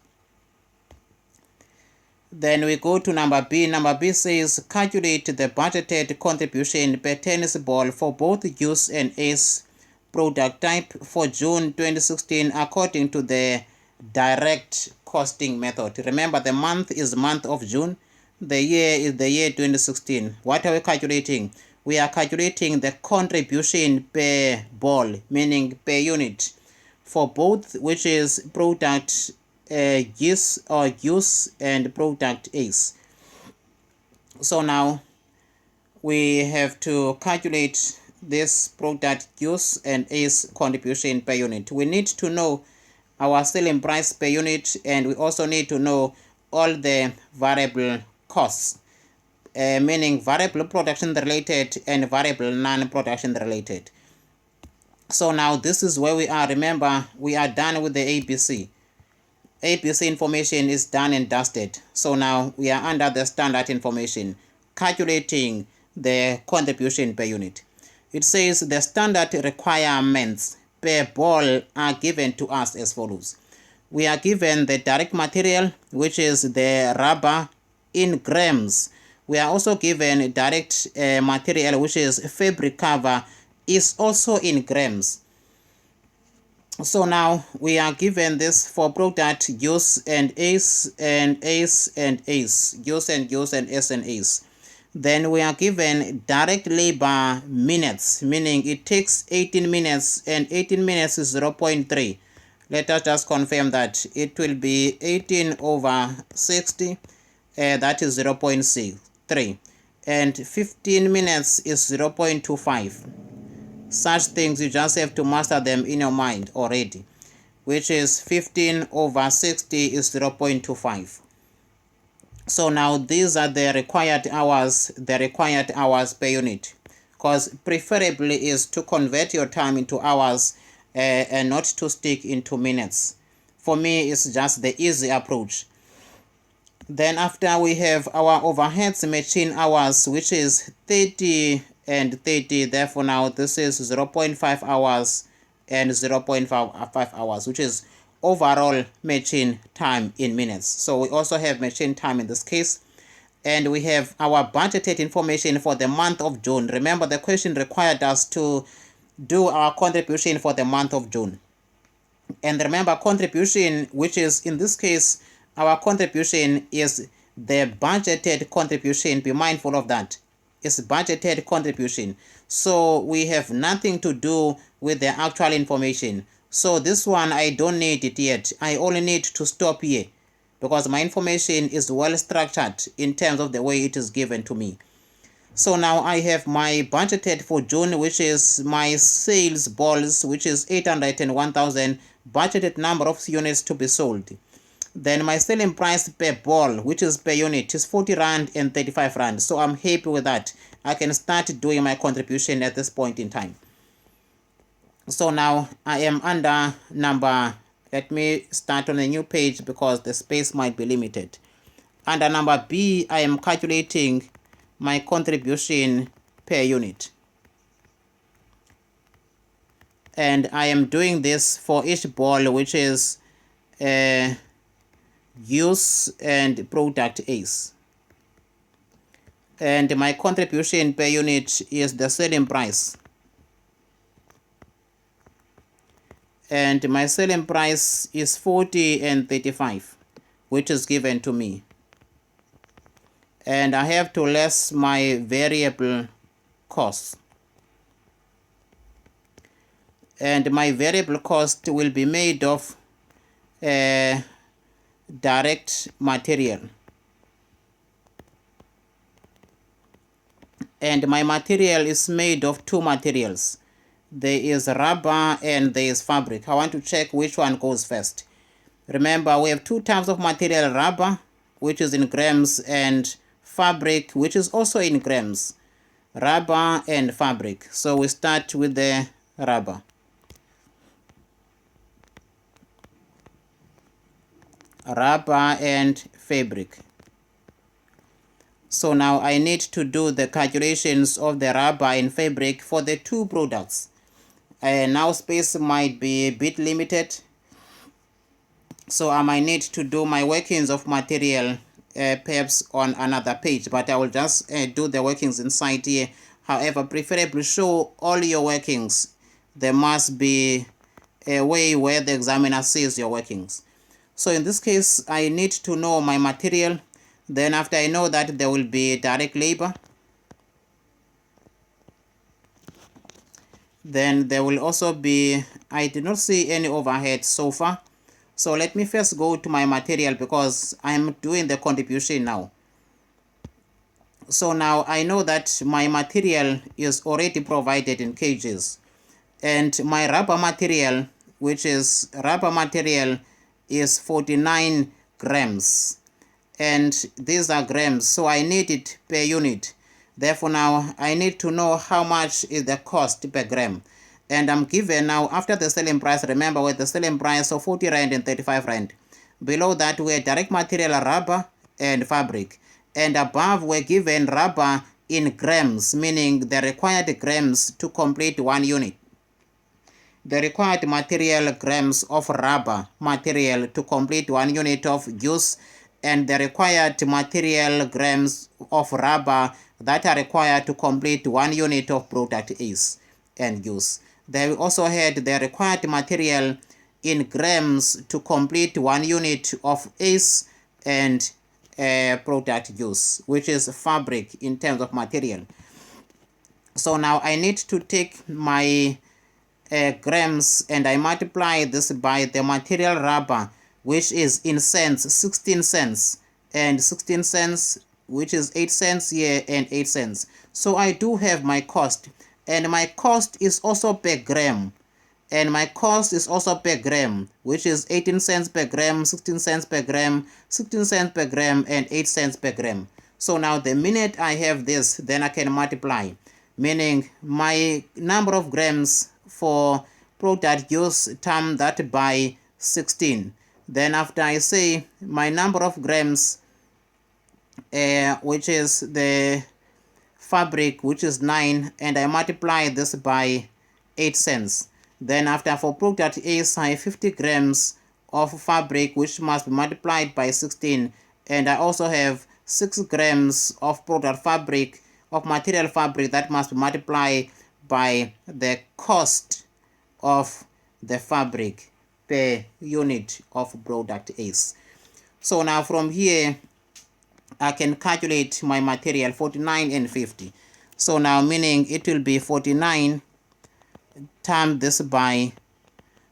Then we go to number B. Number B says calculate the budgeted contribution per tennis ball for both use and ace product type for June 2016 according to the direct costing method. Remember, the month is month of June, the year is the year 2016. What are we calculating? We are calculating the contribution per ball, meaning per unit, for both, which is product use or use and product ace. So now we have to calculate this product use and ace contribution per unit. We need to know our selling price per unit, and we also need to know all the variable costs, meaning variable production related and variable non-production related. So now this is where we are. Remember, we are done with the ABC. ABC information is done and dusted. So now we are under the standard information, calculating the contribution per unit. It says the standard requirements per ball are given to us as follows. We are given the direct material, which is the rubber, in grams. We are also given direct material, which is fabric cover, is also in grams. So now we are given this for product use and ace and ace and ace, use and ace and ace. Then we are given direct labor minutes, meaning it takes 18 minutes, and 18 minutes is 0.3. Let us just confirm that it will be 18 over 60, that is 0.63, and 15 minutes is 0.25. Such things, you just have to master them in your mind already, which is 15 over 60 is 0.25. So now these are the required hours per unit, because preferably is to convert your time into hours and not to stick into minutes. For me, it's just the easy approach. Then after we have our overheads machine hours, which is 30 and 30. Therefore now this is 0.5 hours and 0.5 hours, which is overall machine time in minutes. So we also have machine time in this case. And we have our budgeted information for the month of June. Remember, the question required us to do our contribution for the month of June. And remember, contribution, which is in this case, our contribution is the budgeted contribution. Be mindful of that. It's budgeted contribution. So we have nothing to do with the actual information. So this one, I don't need it yet. I only need to stop here, because my information is well structured in terms of the way it is given to me. So now I have my budgeted for June, which is my sales balls, which is 801,000 budgeted number of units to be sold. Then my selling price per ball, which is per unit, is 40 Rand and 35 Rand. So I'm happy with that. I can start doing my contribution at this point in time. So now I am under number, let me start on a new page because the space might be limited. Under number B, I am calculating my contribution per unit. And I am doing this for each ball, which is use and product A's. And my contribution per unit is the selling price. And my selling price is 40 and 35, which is given to me. And I have to less my variable cost. And my variable cost will be made of direct material. And my material is made of two materials. There is rubber and there is fabric. I want to check which one goes first. Remember, we have two types of material: rubber, which is in grams, and fabric, which is also in grams. Rubber and fabric. So we start with the rubber. Rubber and fabric. So now I need to do the calculations of the rubber and fabric for the two products. Now space might be a bit limited, so I might need to do my workings of material perhaps on another page, but I will just do the workings inside here. However, preferably show all your workings. There must be a way where the examiner sees your workings. So in this case, I need to know my material. Then after I know that, there will be direct labor. Then there will also be, I did not see any overhead so far. So let me first go to my material because I'm doing the contribution now. So now I know that my material is already provided in kgs. And my rubber material, which is rubber material, is 49 grams. And these are grams, so I need it per unit. Therefore now I need to know how much is the cost per gram. And I'm given now after the selling price, remember with the selling price of 40 Rand and 35 Rand. Below that we're direct material, rubber and fabric. And above we're given rubber in grams, meaning the required grams to complete 1 unit. The required material grams of rubber material to complete 1 unit of use, and the required material grams of rubber that are required to complete 1 unit of product is and use. They also had the required material in grams to complete 1 unit of ACE and product use, which is fabric in terms of material. So now I need to take my grams and I multiply this by the material rubber, which is in cents, 16 cents, and 16 cents, which is 8 cents here and 8 cents. So I do have my cost, and my cost is also per gram, and my cost is also per gram, which is 18 cents per gram, 16 cents per gram, 16 cents per gram, and 8 cents per gram. So now the minute I have this, then I can multiply, meaning my number of grams for product use term that by 16. Then after I say my number of grams, which is the fabric, which is 9, and I multiply this by 8 cents. Then after for product is I have 50 grams of fabric, which must be multiplied by 16, and I also have 6 grams of product fabric, of material fabric, that must be multiplied by the cost of the fabric per unit of product is. So now from here I can calculate my material 49 and 50. So now meaning it will be 49 times this by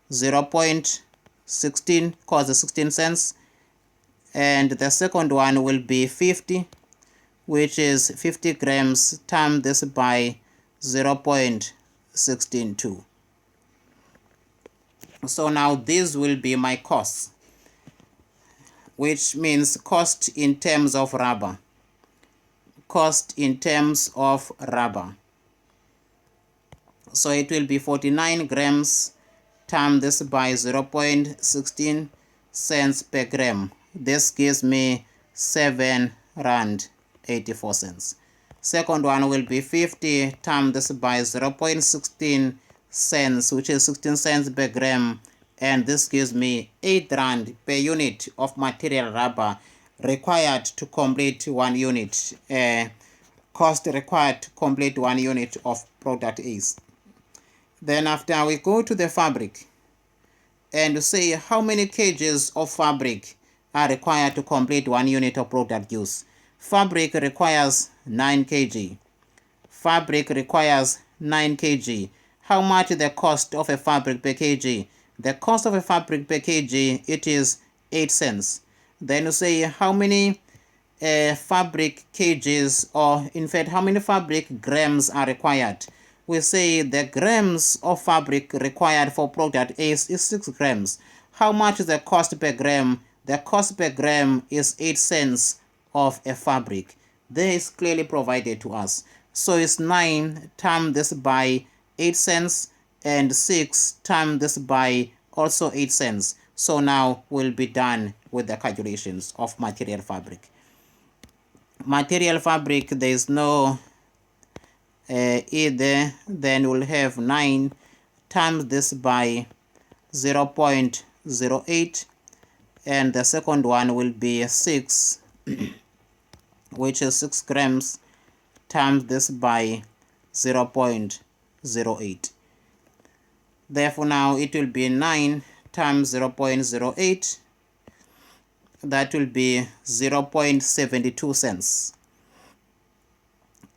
0.16 cause 16 cents and the second one will be 50, which is 50 grams times this by 0.162. So now these will be my costs, which means cost in terms of rubber. Cost in terms of rubber. So it will be 49 grams times this by 0.16 cents per gram. This gives me 7 rand 84 cents. Second one will be 50 times this by 0.16 cents, which is 16 cents per gram, and this gives me 8 rand per unit of material rubber required to complete 1 unit. Cost required to complete 1 unit of product is. Then after we go to the fabric and say how many kgs of fabric are required to complete 1 unit of product use. Fabric requires 9 kg. Fabric requires 9 kg. How much the cost of a fabric per kg? The cost of a fabric per kg, it is 8 cents. Then you say how many fabric kgs, or in fact how many fabric grams are required. We say the grams of fabric required for product is 6 grams. How much is the cost per gram? The cost per gram is 8 cents of a fabric. This is clearly provided to us. So it's 9 times this by 8 cents and 6 times this by also 8 cents. So now we'll be done with the calculations of material fabric. Material fabric, there is no either, then we'll have 9 times this by 0.08, and the second one will be 6, which is 6 grams times this by 0.08. Therefore now it will be 9 times 0.08, that will be 0.72 cents.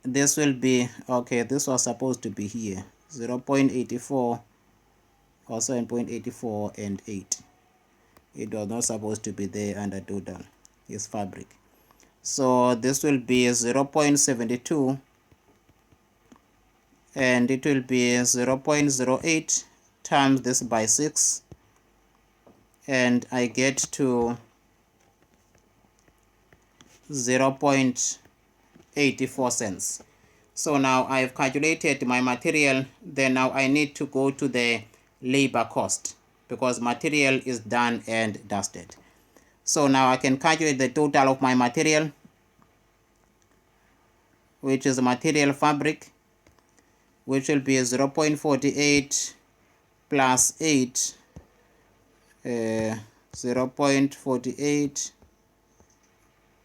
This will be, okay, this was supposed to be here, 0.84 or 7.84 and 8. It was not supposed to be there under total. It's fabric. So this will be 0.72 and it will be 0.08 times this by 6, and I get to 0.84 cents. So now I've calculated my material. Then now I need to go to the labor cost because material is done and dusted. So now I can calculate the total of my material, which is material fabric, which will be 0.48 plus 8, 0.48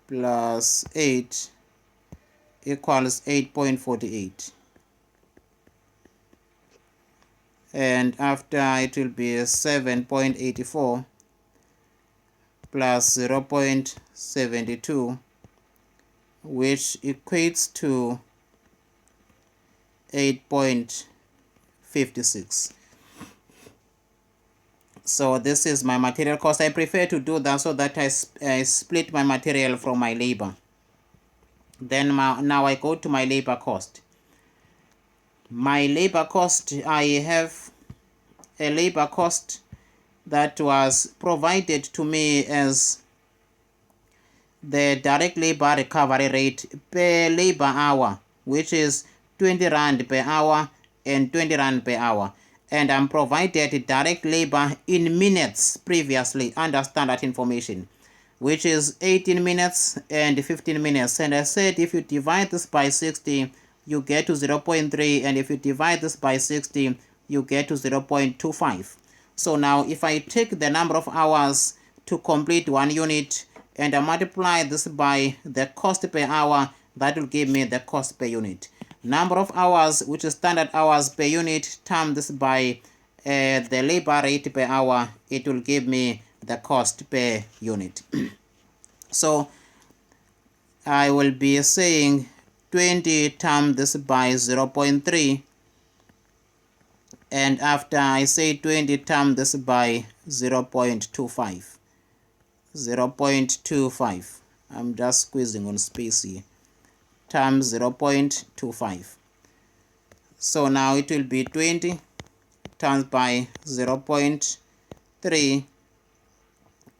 plus 8 equals 8.48, and after it will be 7.84 plus 0.72, which equates to 8.56. So this is my material cost. I prefer to do that so that I split my material from my labor. Then now I go to my labor cost. My labor cost, I have a labor cost that was provided to me as the direct labor recovery rate per labor hour, which is 20 rand per hour and 20 rand per hour. And I'm provided direct labor in minutes previously under standard information, which is 18 minutes and 15 minutes. And I said if you divide this by 60, you get to 0.3, and if you divide this by 60, you get to 0.25. So now if I take the number of hours to complete 1 unit and I multiply this by the cost per hour, that will give me the cost per unit. Number of hours, which is standard hours per unit, times this by the labor rate per hour, it will give me the cost per unit. So I will be saying 20 times this by 0.3, and after I say 20 times this by 0.25, 0.25. I'm just squeezing on space here, times 0.25. So now it will be 20 times by 0.3.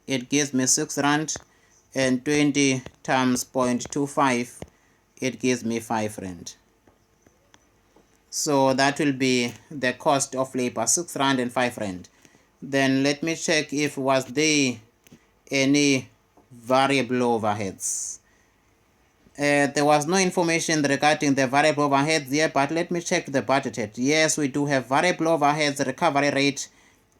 It gives me 6 rand, and 20 times 0.25, it gives me 5 rand. So that will be the cost of labor, 6 rand and 5 rand. Then let me check if was there any variable overheads. There was no information regarding the variable overheads here, but let me check the budgeted. Yes, we do have variable overheads. The recovery rate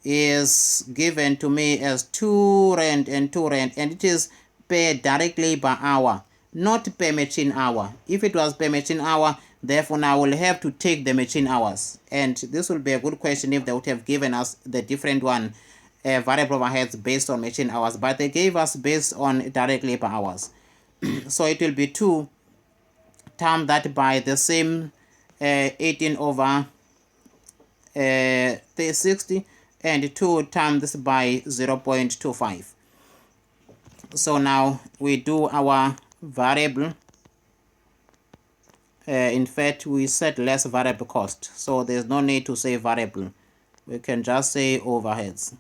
is given to me as 2 rand and 2 rand, and it is per direct labor hour, not per machine hour. If it was per machine hour, therefore now we'll have to take the machine hours, and this will be a good question if they would have given us the different one, variable overheads based on machine hours, but they gave us based on direct labor hours. So it will be 2 times that by the same 18 over 60, and 2 times this by 0.25. So now we do our variable. In fact, we set less variable cost, so there's no need to say variable. We can just say overheads,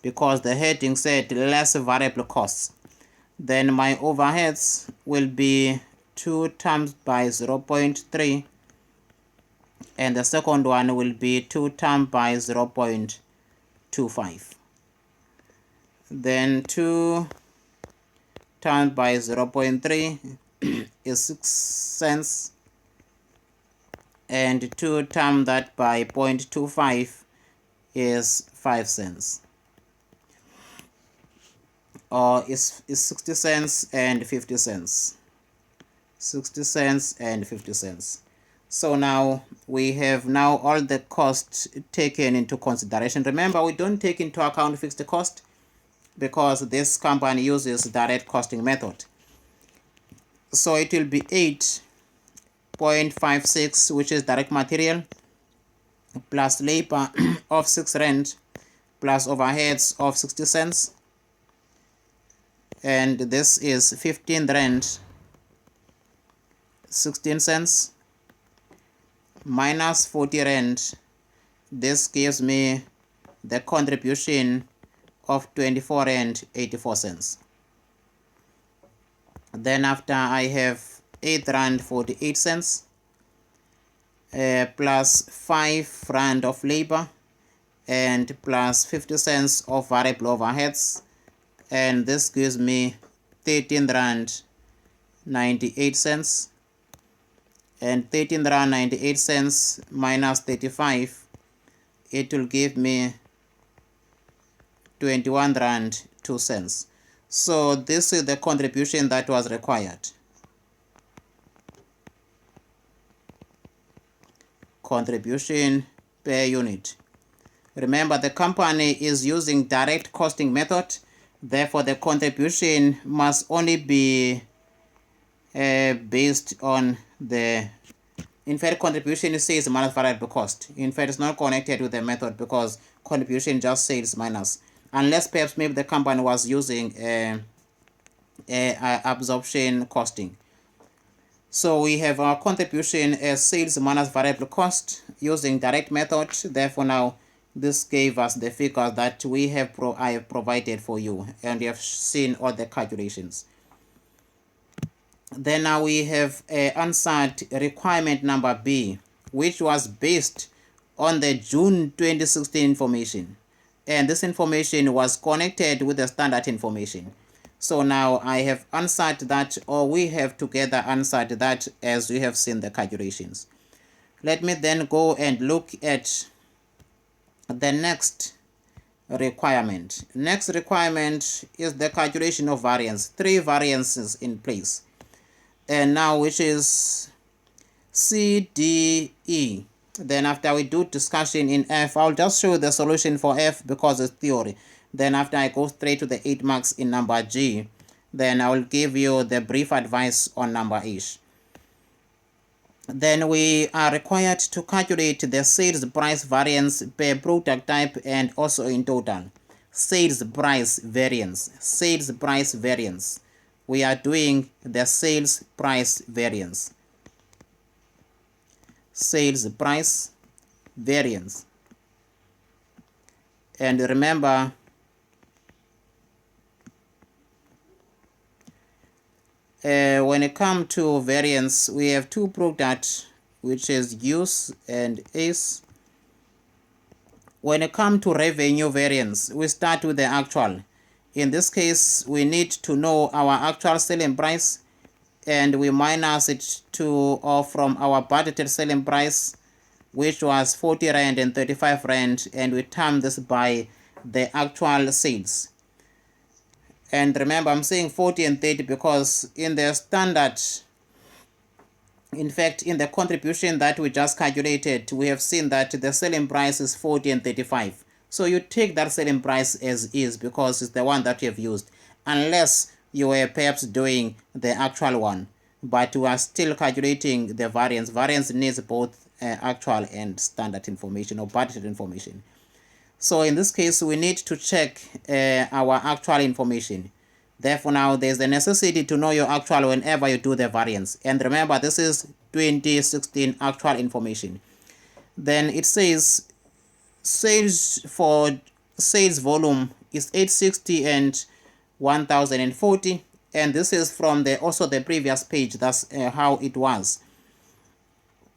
because the heading said less variable costs. Then my overheads will be 2 times by 0.3, and the second one will be 2 times by 0.25. Then 2 times by 0.3 is 6 cents, and 2 times that by 0.25 is 5 cents. Or is 60 cents and 50 cents. 60 cents and 50 cents. So now we have now all the costs taken into consideration. Remember, we don't take into account fixed cost because this company uses direct costing method. So it will be 8.56, which is direct material, plus labor of 6 rand, plus overheads of 60 cents. And this is 15 rand 16 cents minus 40 rand. This gives me the contribution of 24 rand 84 cents. Then after I have 8 rand 48 cents plus 5 rand of labor and plus 50 cents of variable overheads, and this gives me 13 rand 98 cents, and 13 rand 98 cents minus 35, it will give me 21 rand 2 cents. So this is the contribution that was required. Contribution per unit. Remember, the company is using direct costing method. Therefore, the contribution must only be based on the, in fact, contribution says minus variable cost. In fact, it's not connected with the method because contribution just says minus. Unless perhaps maybe the company was using absorption costing. So we have our contribution as sales minus variable cost using direct method. Therefore, now this gave us the figures that we have I have provided for you, and you have seen all the calculations. Then now we have answered requirement number B, which was based on the June 2016 information, and this information was connected with the standard information. So now I have answered that, or we have together answered that, as we have seen the calculations. Let me then go and look at the next requirement. Next requirement is the calculation of variance. 3 variances in place, and now which is C, D, E. Then after we do discussion in F, I'll just show the solution for F because it's theory. Then after I go straight to the 8 marks in number G, then I will give you the brief advice on number H. Then we are required to calculate the sales price variance per product type and also in total. sales price variance. Sales price variance. We are doing the sales price variance. Sales price variance. And remember, when it comes to variance, we have two products, which is use and is. When it comes to revenue variance, we start with the actual. In this case, we need to know our actual selling price, and we minus it from our budgeted selling price, which was 40 Rand and 35 Rand, and we times this by the actual sales. And remember, I'm saying 40 and 30 because in the standard, in fact, in the contribution that we just calculated, we have seen that the selling price is 40 and 35. So you take that selling price as is because it's the one that you have used, unless you were perhaps doing the actual one. But we are still calculating the variance. Variance needs both actual and standard information or budgeted information. So in this case, we need to check our actual information. Therefore, now there's the necessity to know your actual whenever you do the variance. And remember, this is 2016 actual information. Then it says sales for sales volume is 860 and 1040. And this is from also the previous page. That's how it was.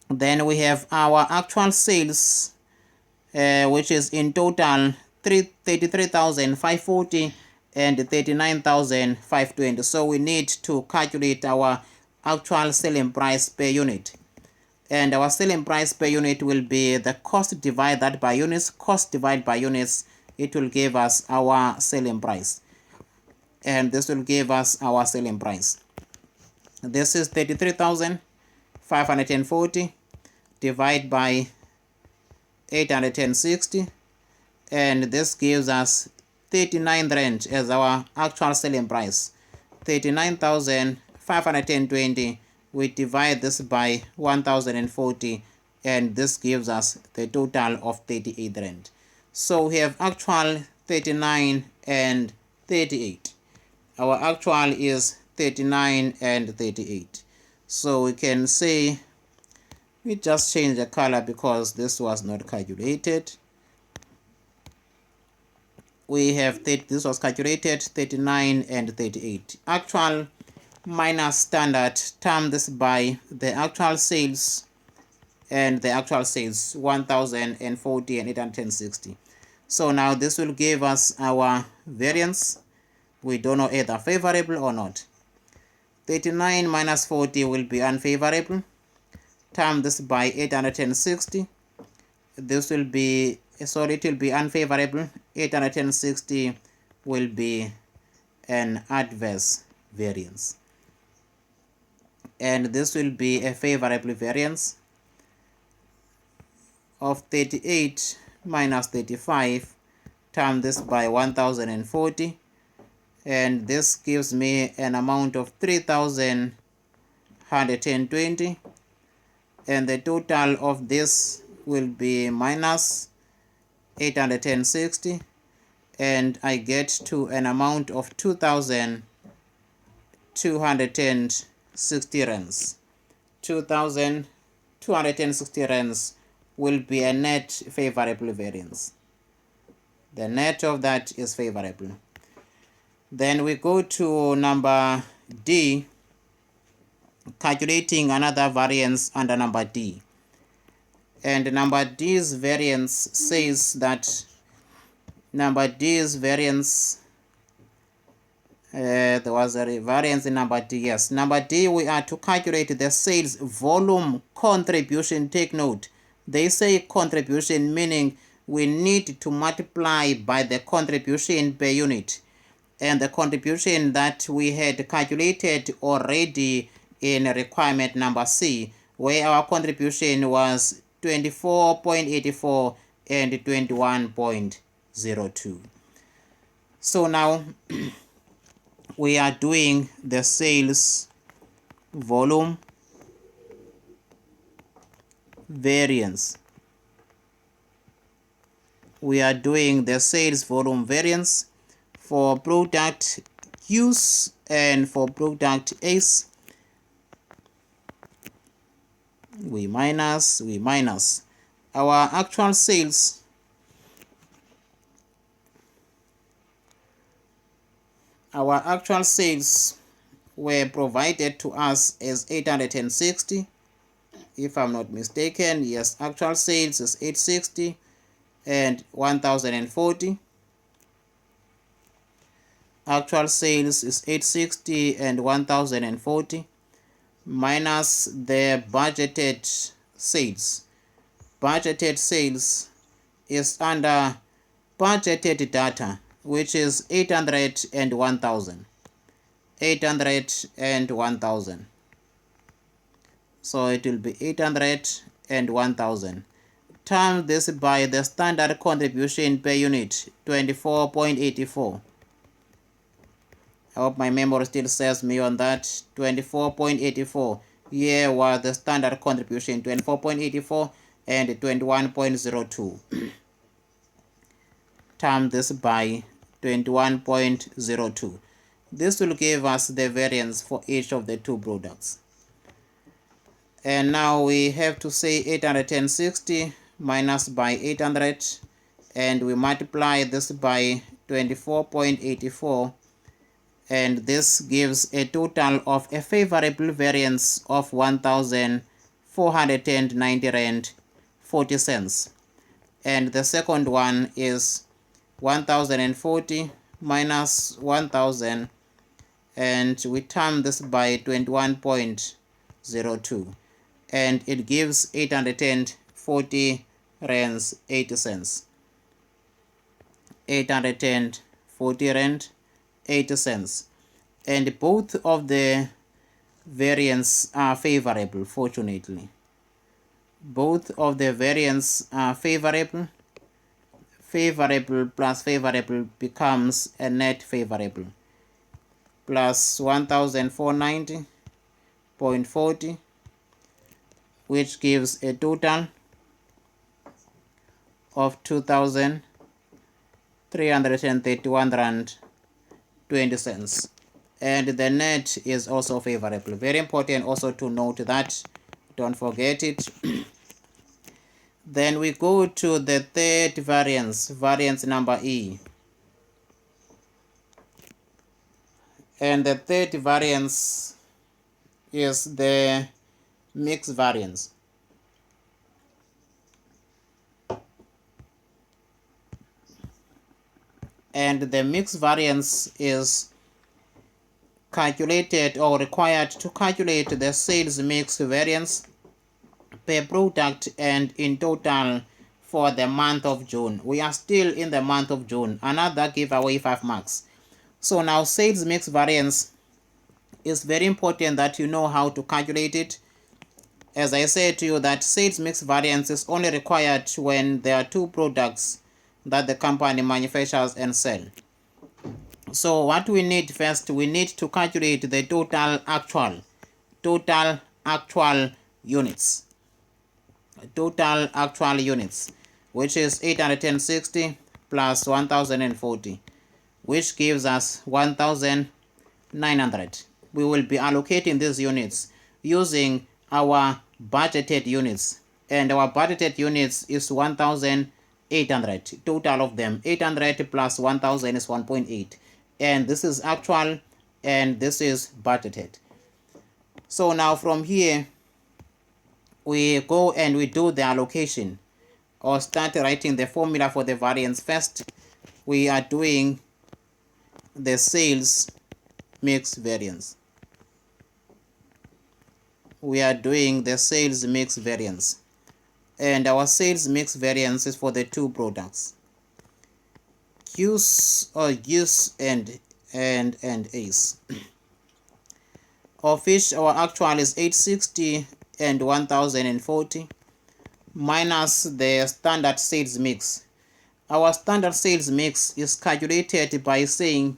Then we have our actual sales, which is in total 33,540 and 39,520. So we need to calculate our actual selling price per unit. And our selling price per unit will be the cost divided by units. Cost divided by units, it will give us our selling price. And this will give us our selling price. This is 33,540 divided by 860, and this gives us 39 Rand as our actual selling price. 39,520. We divide this by 1040, and this gives us the total of 38 Rand. So we have actual 39 and 38. Our actual is 39 and 38. So we can say, we just change the color because this was not calculated. We have this was calculated 39 and 38. Actual minus standard, times this by the actual sales, and the actual sales 1040 and 860. So now this will give us our variance. We don't know either favorable or not. 39 minus 40 will be unfavorable. Times this by 860. This will be, sorry, it will be unfavorable. 860 will be an adverse variance. And this will be a favorable variance of 38 minus 35. Times this by 1040. And this gives me an amount of 3,120. And the total of this will be minus 860, and I get to an amount of 2,260 rands. 2,260 rands will be a net favorable variance. The net of that is favorable. Then we go to number D, calculating another variance under number D. And number D's variance says that number D's variance, there was a variance in number D, yes. Number D, we are to calculate the sales volume contribution. Take note, they say contribution, meaning we need to multiply by the contribution per unit. And the contribution that we had calculated already in requirement number C, where our contribution was 24.84 and 21.02. So now we are doing the sales volume variance. we are doing the sales volume variance for product Q's and for product A's. We minus our actual sales. Our actual sales were provided to us as 860, if I'm not mistaken. Yes, actual sales is 860 and 1040. Actual sales is 860 and 1040 minus the budgeted sales. Budgeted sales is under budgeted data, which is 800 and 1000. 800 and 1000. So it will be 800 and 1000. Times this by the standard contribution per unit, 24.84. I hope my memory still serves me on that. 24.84. Here was the standard contribution, 24.84 and 21.02. Times this by 21.02. This will give us the variance for each of the two products. And now we have to say 860 minus by 800, and we multiply this by 24.84, and this gives a total of a favorable variance of 1,490 rand 40 cents. And the second one is 1040 minus 1000, and we term this by 21.02, and it gives 840 rands 80 cents. 840 rand 80 cents. And both of the variants are favorable, fortunately. Both of the variants are favorable. Favorable plus favorable becomes a net favorable. Plus 1490.40, which gives a total of 2,331 rand 20 cents. And the net is also favorable. Very important also to note that. Don't forget it. Then we go to the third variance, variance number E. And the third variance is the mix variance. And the mix variance is calculated or required to calculate the sales mix variance per product and in total for the month of June. We are still in the month of June. Another giveaway 5 marks. So now sales mix variance is very important that you know how to calculate it. As I said to you, that sales mix variance is only required when there are two products that the company manufactures and sell. So what we need first, we need to calculate the total actual units. Total actual units, which is 860 plus 1040, which gives us 1900. We will be allocating these units using our budgeted units, and our budgeted units is 1800. Total of them, 800 plus 1000 is 1.8, and this is actual and this is budgeted. So now from here we go and we do the allocation, or start writing the formula for the variance. First, we are doing the sales mix variance. We are doing the sales mix variance, and our sales mix variance is for the two products, Q's or U's and A's, of which our actual is 860 and 1040 minus the standard sales mix. Our standard sales mix is calculated by saying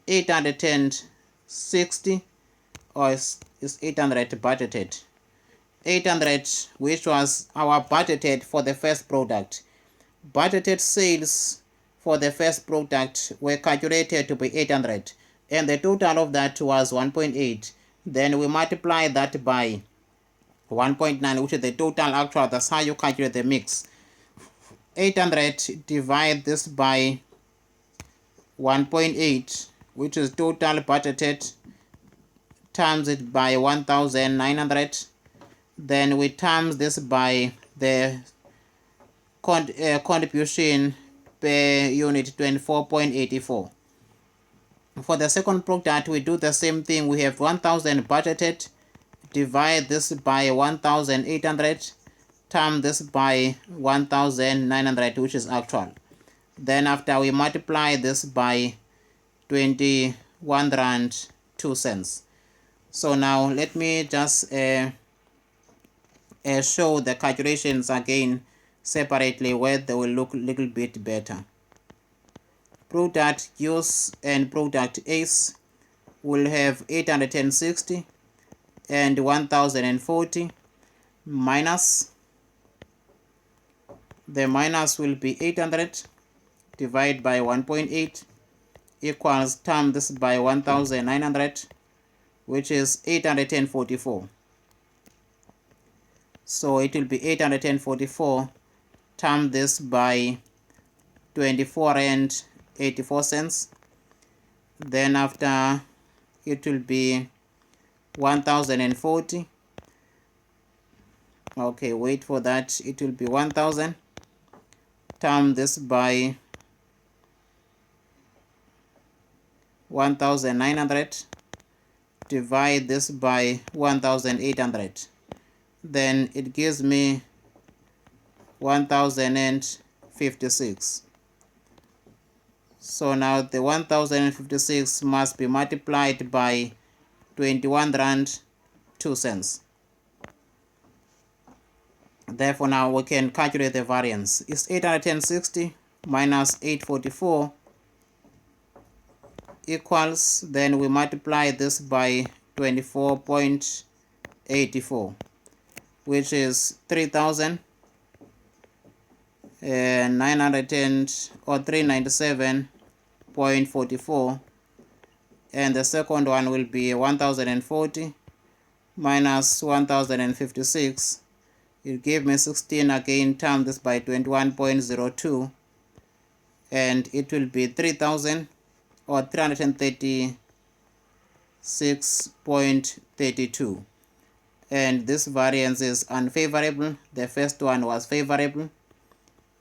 860, or is 800 budgeted. 800, which was our budgeted for the first product, Budgeted sales for the first product were calculated to be 800, and the total of that was 1.8. Then we multiply that by 1.9, which is the total actual. That's how you calculate the mix. 800 divide this by 1.8, which is total budgeted, times it by 1,900. Then we times this by the contribution per unit, 24.84. For the second product, we do the same thing. We have 1,000 budgeted, divide this by 1,800, times this by 1,900, which is actual. Then after we multiply this by 21 rand 2 cents. So now let me just show the calculations again separately, where they will look a little bit better. Product use and product Ace will have 860 and 1040 minus, the minus will be 800 divided by 1.8 equals, times this by 1900, which is 844. So it will be 844 times this by 24.84. Then after it will be 1040. Okay, wait for that. It will be 1000 times this by 1900, divide this by 1800. Then it gives me 1056. So now the 1056 must be multiplied by 21 rand 2 cents. Therefore now we can calculate the variance. It's 860 minus 844 equals, then we multiply this by 24.84, which is 397.44, and the second one will be 1040 minus 1056. It gave me 16 again, times this by 21.02, and it will be 3000 or 336.32. And this variance is unfavorable. The first one was favorable,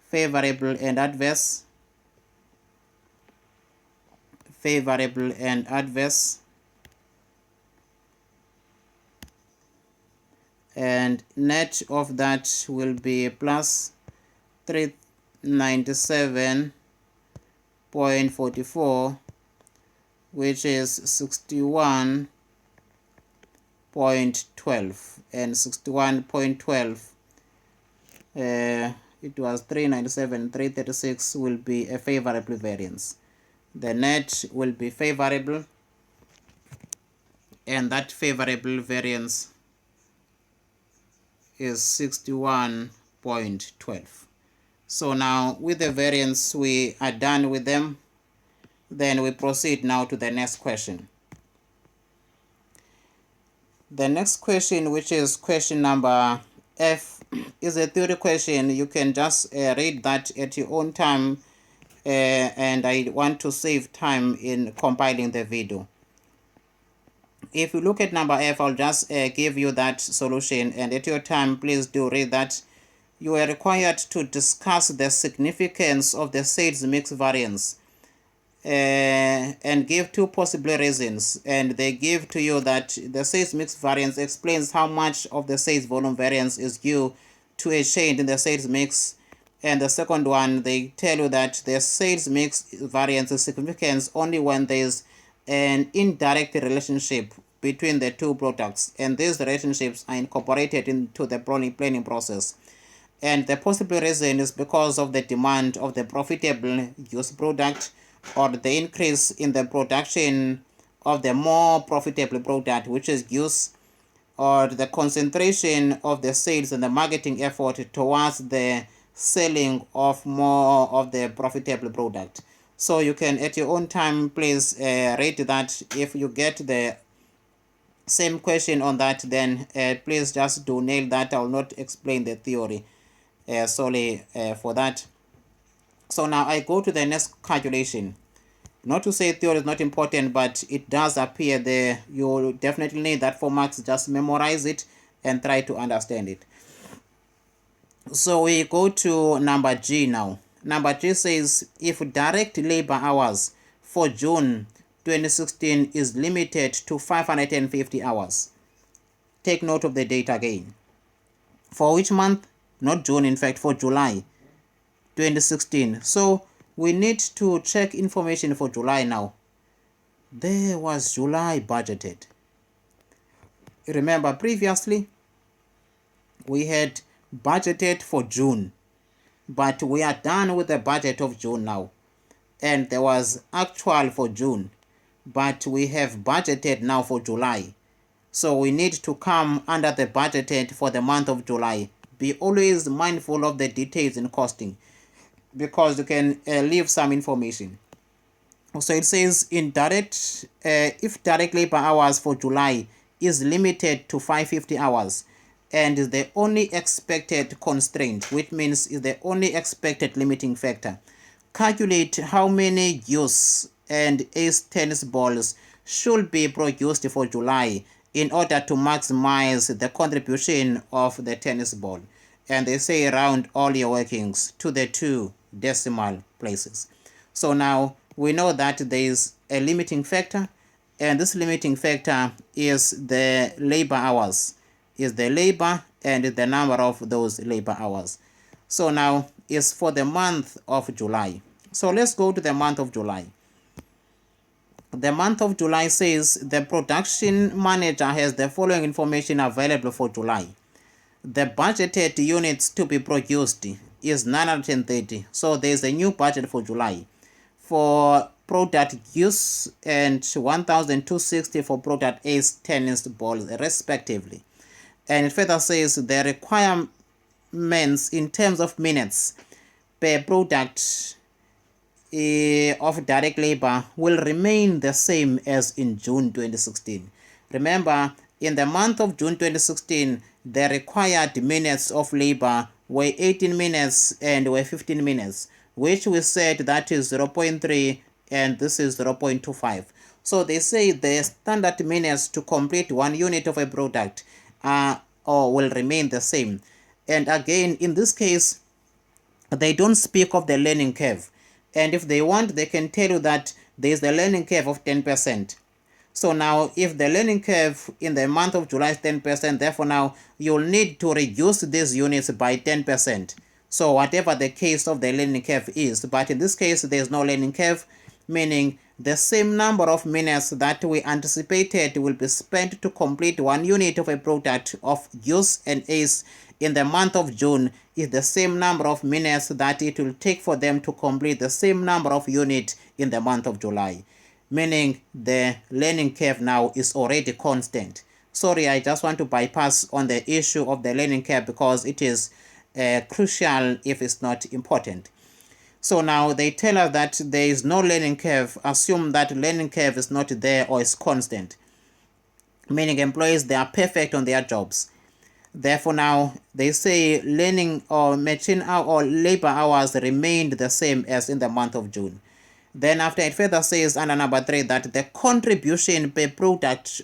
favorable and adverse, favorable and adverse, and net of that will be plus 397.44, which is 61.12, and 61.12, it was 397, 336 will be a favorable variance. The net will be favorable, and that favorable variance is 61.12. So now with the variance we are done with them. Then we proceed now to the next question. The next question, which is question number F, is a theory question. You can just read that at your own time, and I want to save time in compiling the video. If you look at number F, I'll just give you that solution, and at your time please do read that. You are required to discuss the significance of the sales mix variance and give two possible reasons, and they give to you that the sales mix variance explains how much of the sales volume variance is due to a change in the sales mix, and the second one, they tell you that the sales mix variance is significant only when there is an indirect relationship between the two products, and these relationships are incorporated into the planning process. And the possible reason is because of the demand of the profitable use product, or the increase in the production of the more profitable product, which is use, or the concentration of the sales and the marketing effort towards the selling of more of the profitable product. So you can at your own time please rate that. If you get the same question on that, then please just do nail that. I will not explain the theory solely for that. So now I go to the next calculation. Not to say theory is not important, but it does appear there. You definitely need that for marks. Just memorize it and try to understand it. So we go to number G now. Number G says if direct labor hours for June 2016 is limited to 550 hours. Take note of the date again. For which month? Not June, in fact, for July 2016. So we need to check information for July now. There was July budgeted. Remember previously we had budgeted for June, but we are done with the budget of June now, and there was actual for June, but we have budgeted now for July. So we need to come under the budgeted for the month of July. Be always mindful of the details in costing, because you can leave some information. So it says if direct labor hours for July is limited to 550 hours and is the only expected constraint, which means is the only expected limiting factor, calculate how many use and ace tennis balls should be produced for July in order to maximize the contribution of the tennis ball. And they say round all your workings to the 2 decimal places. So now we know that there is a limiting factor, and this limiting factor is the labor hours, is the labor and the number of those labor hours. So now is for the month of July. So let's go to the month of July. The month of July says the production manager has the following information available for July. The budgeted units to be produced is 930. So there is a new budget for July for product use and 1,260 for product ace tennis balls respectively. And it further says the requirements in terms of minutes per product of direct labor will remain the same as in June 2016. Remember, in the month of June 2016, the required minutes of labor were 18 minutes and were 15 minutes, which we said that is 0.3 and this is 0.25. So they say the standard minutes to complete 1 unit of a product will remain the same. And again, in this case, they don't speak of the learning curve. And if they want, they can tell you that there is a learning curve of 10%. So now, if the learning curve in the month of July is 10%, therefore now you'll need to reduce these units by 10%. So whatever the case of the learning curve is, but in this case, there is no learning curve, meaning the same number of minutes that we anticipated will be spent to complete 1 unit of a product of use and ace in the month of June is the same number of minutes that it will take for them to complete the same number of units in the month of July. Meaning the learning curve now is already constant. Sorry, I just want to bypass on the issue of the learning curve because it is crucial if it's not important. So now they tell us that there is no learning curve. Assume that learning curve is not there or is constant. Meaning employees, they are perfect on their jobs. Therefore now they say learning or machine or labor hours remained the same as in the month of June. Then after it further says under number 3 that the contribution per product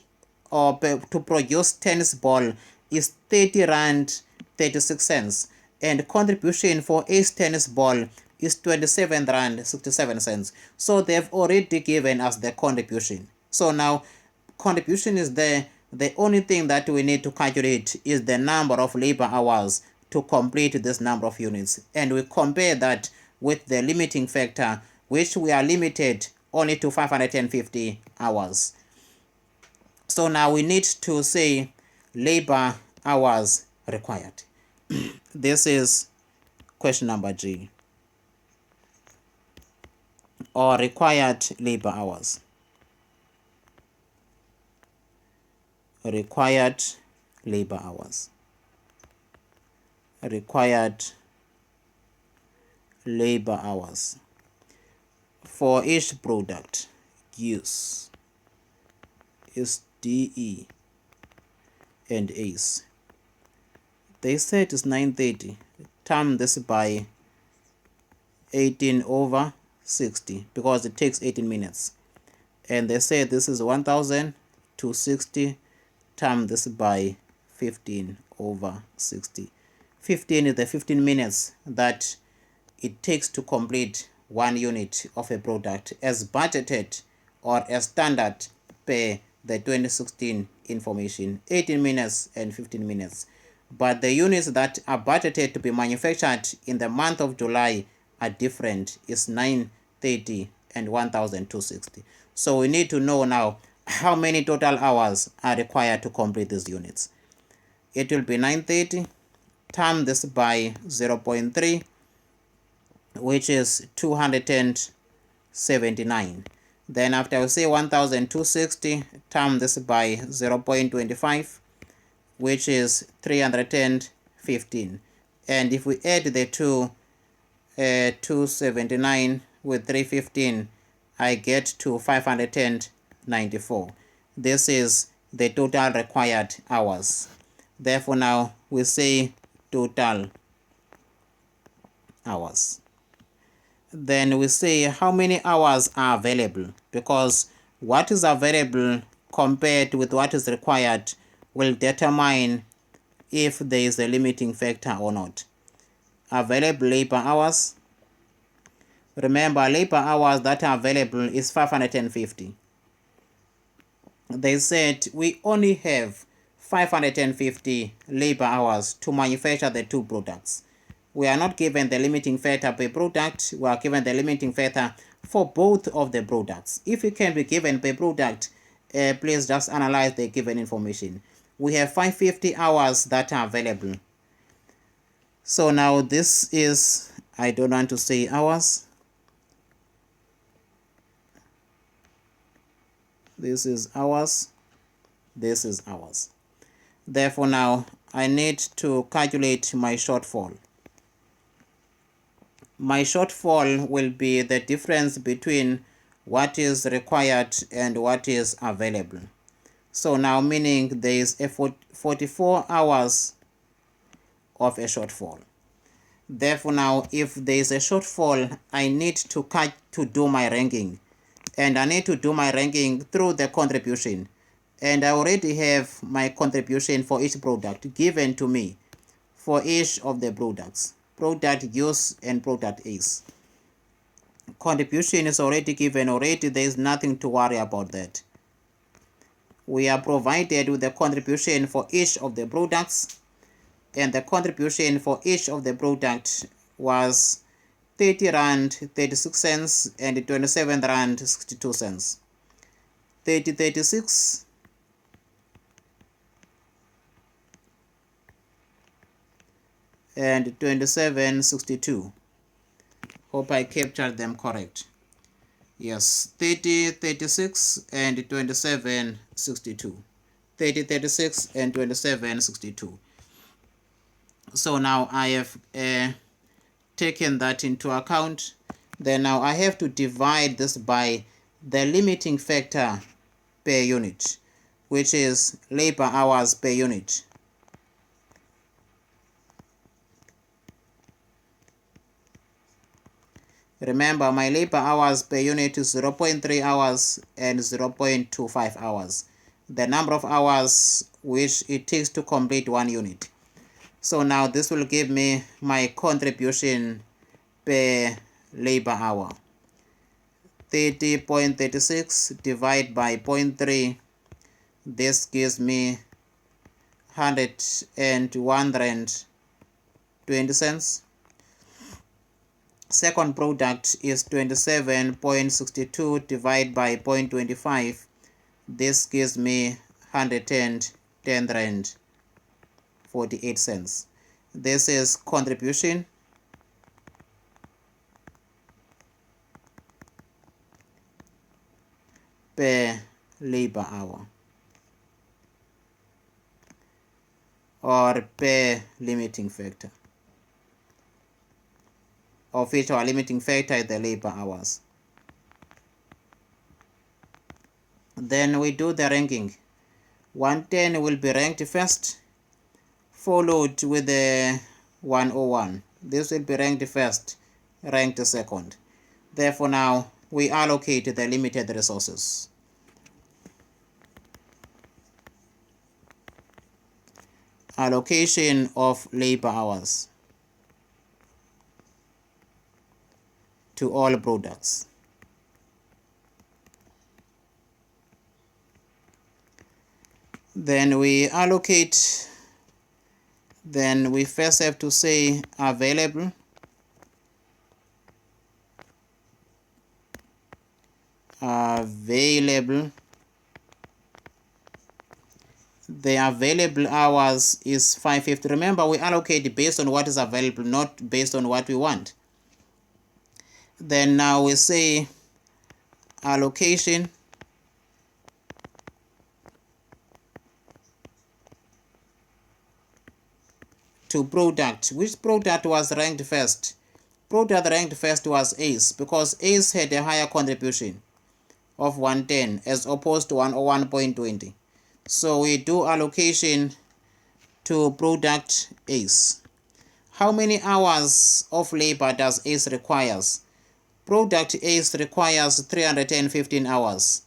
or to produce tennis ball is 30 rand 36 cents and contribution for ace tennis ball is 27 rand 67 cents. So they've already given us the contribution. So now contribution is there. The only thing that we need to calculate is the number of labor hours to complete this number of units. And we compare that with the limiting factor, which we are limited only to 550 hours. So now we need to say labor hours required. This is question number G. Or required labor hours. Required labor hours. Required labor hours for each product use is DE and ACE. They said it's 930. Times this by 18/60 because it takes 18 minutes. And they say this is 1260. Times this by 15/60. 15 is the 15 minutes that it takes to complete 1 unit of a product as budgeted or as standard per the 2016 information, 18 minutes and 15 minutes. But the units that are budgeted to be manufactured in the month of July are different. It's 930 and 1260. So we need to know now how many total hours are required to complete these units. It will be 930 times this by 0.3, which is 279. Then after we say 1260 times this by 0.25, which is 315. And if we add the 279 with 315, I get to 594. This is the total required hours. Therefore now we say total hours. Then we say how many hours are available, because what is available compared with what is required will determine if there is a limiting factor or not. Available labor hours. Remember, labor hours that are available is 550. They said we only have 550 labor hours to manufacture the two products. We are not given the limiting factor per product. We are given the limiting factor for both of the products. If it can be given per product, please just analyze the given information. We have 550 hours that are available. So now this is, I don't want to say hours. This is hours. This is hours. Therefore now I need to calculate my shortfall. My shortfall will be the difference between what is required and what is available. So now meaning there is a 44 hours of a shortfall. Therefore now if there is a shortfall, I need to do my ranking. And I need to do my ranking through the contribution. And I already have my contribution for each product given to me for each of the products. Product use and product ACE. Contribution is already given already. There is nothing to worry about that. We are provided with the contribution for each of the products, and the contribution for each of the products was 30 Rand 36 cents and 27 Rand 62 cents. 30.36 and 27.62. Hope I captured them correct. Yes, 30.36 and 27.62. 30.36 and 27.62. So now I have taken that into account. Then now I have to divide this by the limiting factor per unit, which is labor hours per unit. Remember, my labor hours per unit is 0.3 hours and 0.25 hours. The number of hours which it takes to complete 1 unit. So now this will give me my contribution per labor hour. 30.36 divided by 0.3. This gives me 101 Rand 20 cents. Second product is 27.62 divided by 0.25. This gives me 110 Rand 48 cents. This is contribution per labor hour or per limiting factor. of which our limiting factor is the labor hours. Then we do the ranking. 110 will be ranked first, followed with the 101. This will be ranked first, ranked second. Therefore now we allocate the limited resources. Allocation of labor hours to all products. Then we allocate, then we first have to say available. The available hours is 550. Remember, we allocate based on what is available, not based on what we want. Then now we say allocation to product. Which product was ranked first? Product ranked first was ACE, because ACE had a higher contribution of 110 as opposed to 101.20. So we do allocation to product ACE. How many hours of labor does ACE requires? Product ACE requires 315 hours.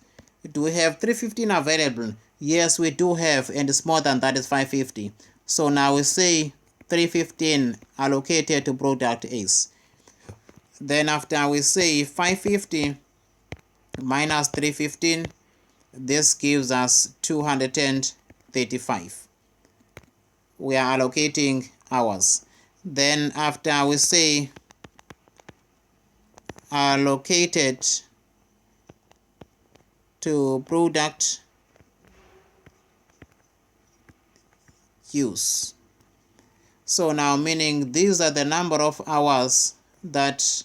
Do we have 315 available? Yes, we do have, and it's more than that, is 550. So now we say 315 allocated to product ACE. Then after we say 550 minus 315, this gives us 235. We are allocating hours. Then after we say allocated to product use. So now meaning these are the number of hours that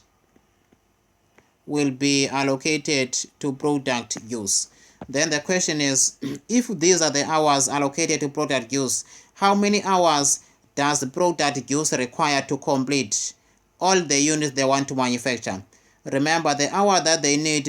will be allocated to product use. Then the question is, if these are the hours allocated to product use, how many hours does the product use require to complete all the units they want to manufacture? Remember, the hour that they need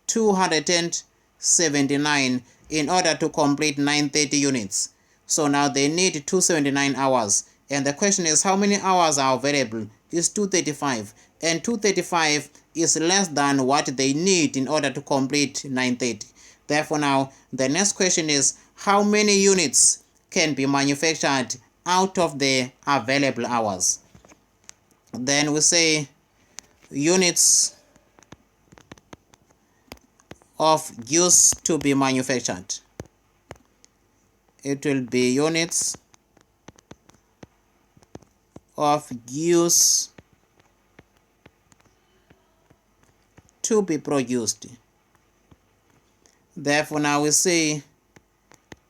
279 in order to complete 930 units. So now they need 279 hours. And the question is, how many hours are available? It's 235. And 235 is less than what they need in order to complete 930. Therefore now, the next question is, how many units can be manufactured out of the available hours? Then we say units of use to be manufactured. It will be units of use to be produced. Therefore now we say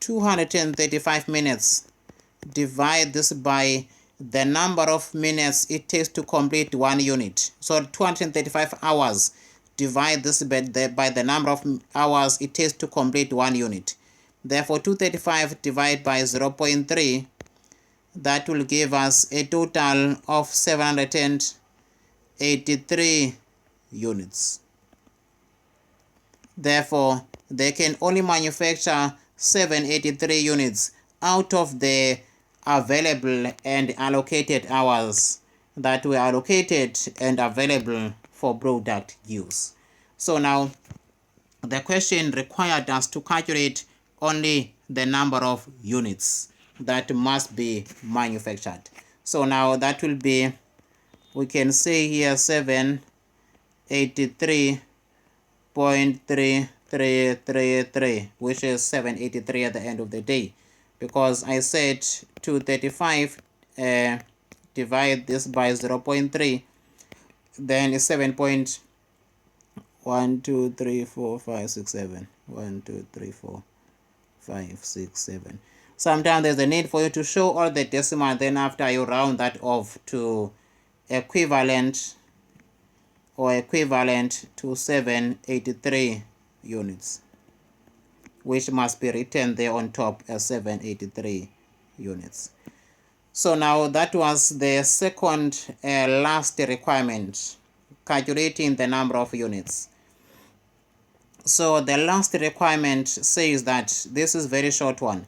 235 minutes. Divide this by the number of minutes it takes to complete one unit. So 235 hours. Divide this by the number of hours it takes to complete one unit. Therefore 235 divided by 0.3, that will give us a total of 783 units. Therefore, they can only manufacture 783 units out of the available and allocated hours that were allocated and available for product use. So now, the question required us to calculate only the number of units that must be manufactured. So now that will be, we can say here 783.3333, which is 783 at the end of the day, because I said 235 divide this by 0.3, then it's 7.1, 2, 3, 4, 5, 6, 7. 1, 2, 3, 4, 5, 6, 7. Sometimes there's a need for you to show all the decimal, then after you round that off to equivalent to 783 units, which must be written there on top as 783 units. So now that was the second last requirement, calculating the number of units. So the last requirement says that this is very short one.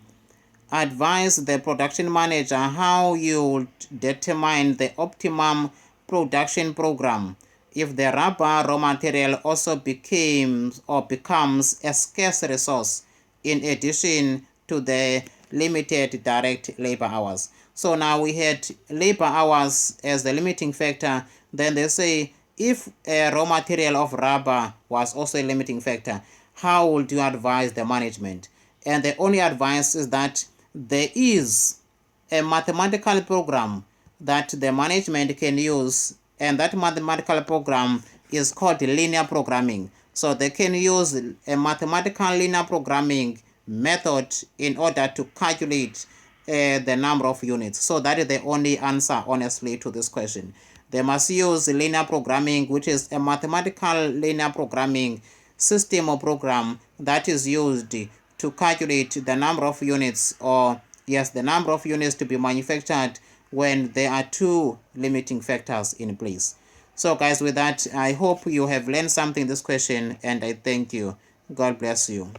Advise the production manager how you determine the optimum production program if the rubber raw material also becomes a scarce resource in addition to the limited direct labor hours. So now we had labor hours as the limiting factor. Then they say if a raw material of rubber was also a limiting factor, how would you advise the management? And the only advice is that there is a mathematical program that the management can use, and that mathematical program is called linear programming. So they can use a mathematical linear programming method in order to calculate the number of units. So that is the only answer, honestly, to this question. They must use linear programming, which is a mathematical linear programming system or program that is used to calculate the number of units, or yes, the number of units to be manufactured when there are two limiting factors in place. So guys, with that, I hope you have learned something in this question, and I thank you. God bless you.